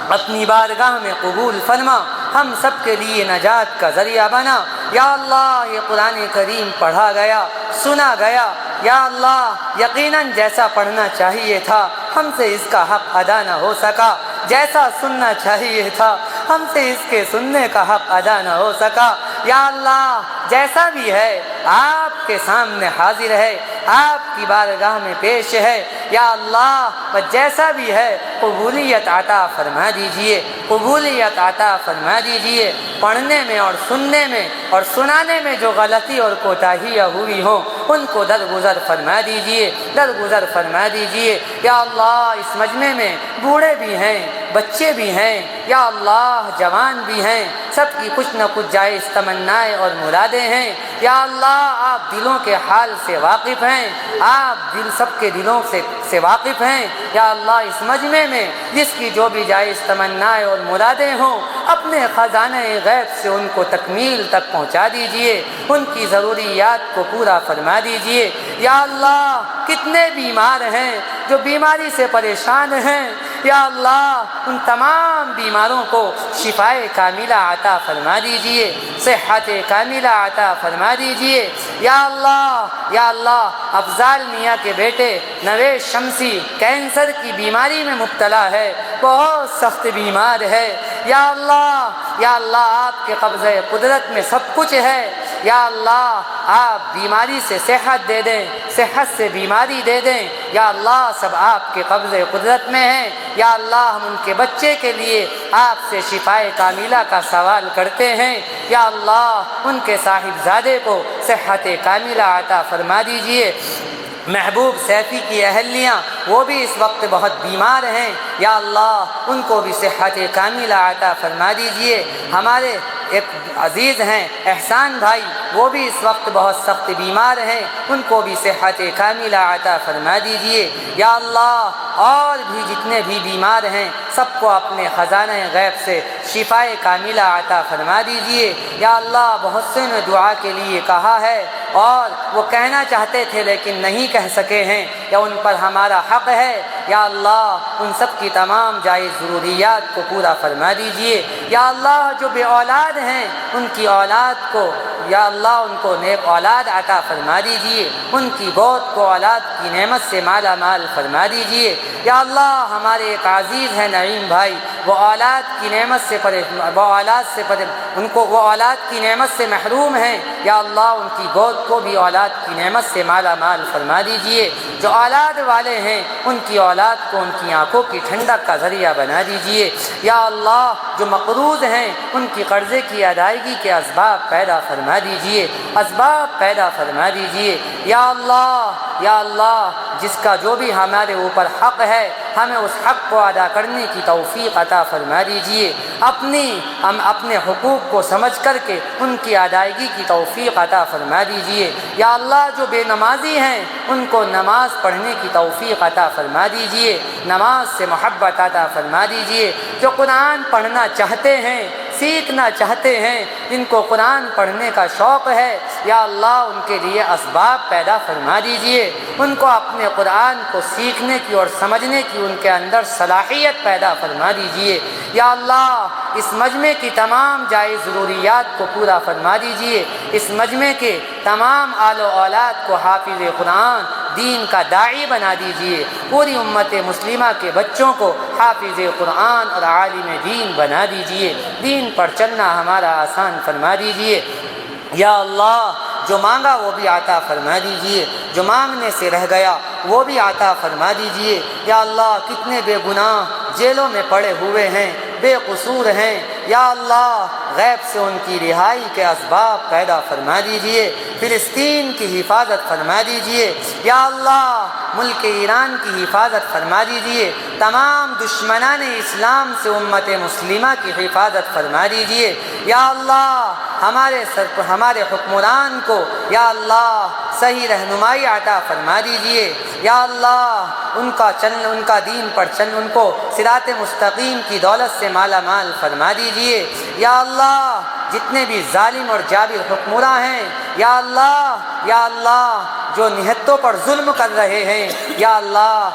اپنی بارگاہ میں قبول فرما، ہم سب کے لیے نجات کا ذریعہ بنا۔ یا اللہ یہ قرآن کریم پڑھا گیا، سنا گیا، یا اللہ یقیناً جیسا پڑھنا چاہیے تھا ہم سے اس کا حق ادا نہ ہو سکا، جیسا سننا چاہیے تھا ہم سے اس کے سننے کا حق ادا نہ ہو سکا۔ یا اللہ جیسا بھی ہے آپ کے سامنے حاضر ہے، آپ کی بارگاہ میں پیش ہے۔ یا اللہ جیسا بھی ہے قبولیت عطا فرما دیجئے، قبولیت عطا فرما دیجئے۔ پڑھنے میں اور سننے میں اور سنانے میں جو غلطی اور کوتاہیاں ہوئی ہوں ان کو درگزر فرما دیجئے، درگزر فرما دیجئے۔ یا اللہ اس مجمع میں بوڑھے بھی ہیں، بچے بھی ہیں، یا اللہ جوان بھی ہیں، سب کی کچھ نہ کچھ جائز تمنائیں اور مرادیں ہیں۔ یا اللہ آپ دلوں کے حال سے واقف ہیں، آپ دل سب کے دلوں سے واقف ہیں۔ یا اللہ اس مجمع میں جس کی جو بھی جائز تمنائیں اور مرادیں ہوں اپنے خزانہ غیب سے ان کو تکمیل تک پہنچا دیجئے، ان کی ضروریات کو پورا فرما دیجئے۔ یا اللہ کتنے بیمار ہیں جو بیماری سے پریشان ہیں، یا اللہ ان تمام بیماروں کو شفائے کاملہ عطا فرما دیجئے، صحت کاملہ عطا فرما دیجئے۔ یا اللہ افضال میاں کے بیٹے نوید شمسی کینسر کی بیماری میں مبتلا ہے، بہت سخت بیمار ہے۔ یا اللہ آپ کے قبضۂ قدرت میں سب کچھ ہے۔ یا اللہ آپ بیماری سے صحت دے دیں، صحت سے بیماری دے دیں۔ یا اللہ سب آپ کے قبضۂ قدرت میں ہیں۔ یا اللہ ہم ان کے بچے کے لیے آپ سے شفائے کاملہ کا سوال کرتے ہیں۔ یا اللہ ان کے صاحبزادے کو صحت کاملہ عطا فرما دیجئے۔ محبوب سیفی کی اہلیاں وہ بھی اس وقت بہت بیمار ہیں، یا اللہ ان کو بھی صحت کاملہ عطا فرما دیجئے۔ ہمارے ایک عزیز ہیں احسان بھائی، وہ بھی اس وقت بہت سخت بیمار ہیں، ان کو بھی صحت کاملہ عطا فرما دیجئے۔ یا اللہ اور بھی جتنے بھی بیمار ہیں سب کو اپنے خزانہ غیب سے شفائے کاملہ عطا فرما دیجئے۔ یا اللہ بہت سے نے دعا کے لیے کہا ہے اور وہ کہنا چاہتے تھے لیکن نہیں کہہ سکے ہیں، یا ان پر ہمارا حق ہے۔ یا اللہ ان سب کی تمام جائز ضروریات کو پورا فرما دیجئے۔ یا اللہ جو بے اولاد ہیں ان کی اولاد کو، یا اللہ ان کو نیک اولاد عطا فرما دیجئے، ان کی گود کو اولاد کی نعمت سے مالا مال فرما دیجئے۔ یا اللہ ہمارے ایک عزیز ہیں نعیم بھائی، وہ اولاد کی نعمت سے وہ اولاد کی نعمت سے محروم ہیں، یا اللہ ان کی گود کو بھی اولاد کی نعمت سے مالا مال فرما دیجئے۔ جو اولاد والے ہیں ان کی اولاد کو ان کی آنکھوں کی ٹھنڈک کا ذریعہ بنا دیجئے۔ یا اللہ جو مقروض ہیں ان کی قرضے کی ادائیگی کے اسباب پیدا فرما دیجئے، اسباب پیدا فرما دیجئے۔ یا اللہ جس کا جو بھی ہمارے اوپر حق ہے ہمیں اس حق کو ادا کرنے کی توفیق عطا فرما دیجئے، اپنے حقوق کو سمجھ کر کے ان کی ادائیگی کی توفیق عطا فرما دیجئے۔ یا اللہ جو بے نمازی ہیں ان کو نماز پڑھنے کی توفیق عطا فرما دیجئے، نماز سے محبت عطا فرما دیجئے۔ جو قرآن پڑھنا چاہتے ہیں، سیکھنا چاہتے ہیں، جن کو قرآن پڑھنے کا شوق ہے، یا اللہ ان کے لیے اسباب پیدا فرما دیجئے، ان کو اپنے قرآن کو سیکھنے کی اور سمجھنے کی ان کے اندر صلاحیت پیدا فرما دیجئے۔ یا اللہ اس مجمع کی تمام جائز ضروریات کو پورا فرما دیجئے، اس مجمع کے تمام آل و اولاد کو حافظ قرآن، دین کا داعی بنا دیجئے، پوری امت مسلمہ کے بچوں کو حافظ قرآن اور عالم دین بنا دیجئے، دین پر چلنا ہمارا آسان فرما دیجئے۔ یا اللہ جو مانگا وہ بھی عطا فرما دیجئے، جو مانگنے سے رہ گیا وہ بھی عطا فرما دیجئے۔ یا اللہ کتنے بے گناہ جیلوں میں پڑے ہوئے ہیں، بے قصور ہیں، یا اللہ غیب سے ان کی رہائی کے اسباب پیدا فرما دیجئے، فلسطین کی حفاظت فرما دیجئے۔ یا اللہ ملک ایران کی حفاظت فرما دیجئے، تمام دشمنان اسلام سے امت مسلمہ کی حفاظت فرما دیجئے۔ یا اللہ ہمارے حکمران کو یا اللہ صحیح رہنمائی عطا فرما دیجئے۔ یا اللہ ان کا دین پر ان کو صراط مستقیم کی دولت سے مالا مال فرما دیجئے۔ یا اللہ جتنے بھی ظالم اور جابر حکمراں ہیں، یا اللہ جو نہتوں پر ظلم کر رہے ہیں، یا اللہ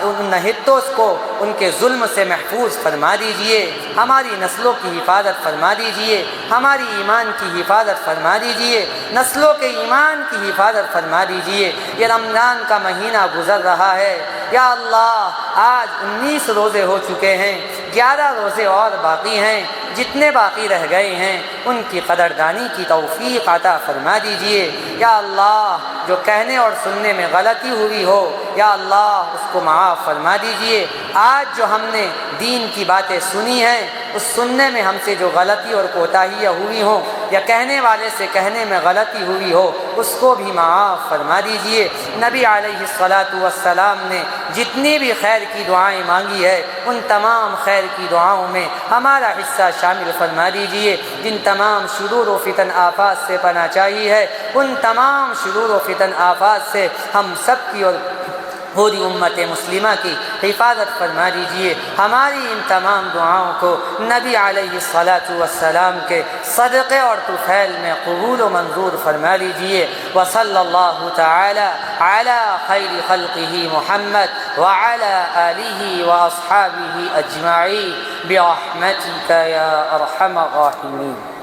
ان نہتوں کو ان کے ظلم سے محفوظ فرما دیجئے، ہماری نسلوں کی حفاظت فرما دیجئے، ہماری ایمان کی حفاظت فرما دیجئے، نسلوں کے ایمان کی حفاظت فرما دیجئے۔ یہ رمضان کا مہینہ گزر رہا ہے، یا اللہ آج 19 روزے ہو چکے ہیں، 11 روزے اور باقی ہیں، جتنے باقی رہ گئے ہیں ان کی قدردانی کی توفیق عطا فرما دیجئے۔ یا اللہ جو کہنے اور سننے میں غلطی ہوئی ہو یا اللہ اس کو معاف فرما دیجئے۔ آج جو ہم نے دین کی باتیں سنی ہیں اس سننے میں ہم سے جو غلطی اور کوتاہیاں ہوئی ہوں یا کہنے والے سے کہنے میں غلطی ہوئی ہو اس کو بھی معاف فرما دیجئے۔ نبی علیہ الصلاۃ والسلام نے جتنی بھی خیر کی دعائیں مانگی ہے ان تمام خیر کی دعاؤں میں ہمارا حصہ شامل فرما دیجئے۔ جن تمام شرور و فتن آفات سے پناہ چاہیے ہے ان تمام شرور و فتن آفات سے ہم سب کی اور پوری امت مسلمہ کی حفاظت فرما دیجئے۔ ہماری ان تمام دعاؤں کو نبی علیہ الصلاۃ والسلام کے صدقے اور طفیل میں قبول و منظور فرما لیجئے۔ وصلی اللہ تعالی علی خیر خلقہ محمد وعلی آلہ واصحابہ اجمعین برحمتک یا ارحم الراحمین۔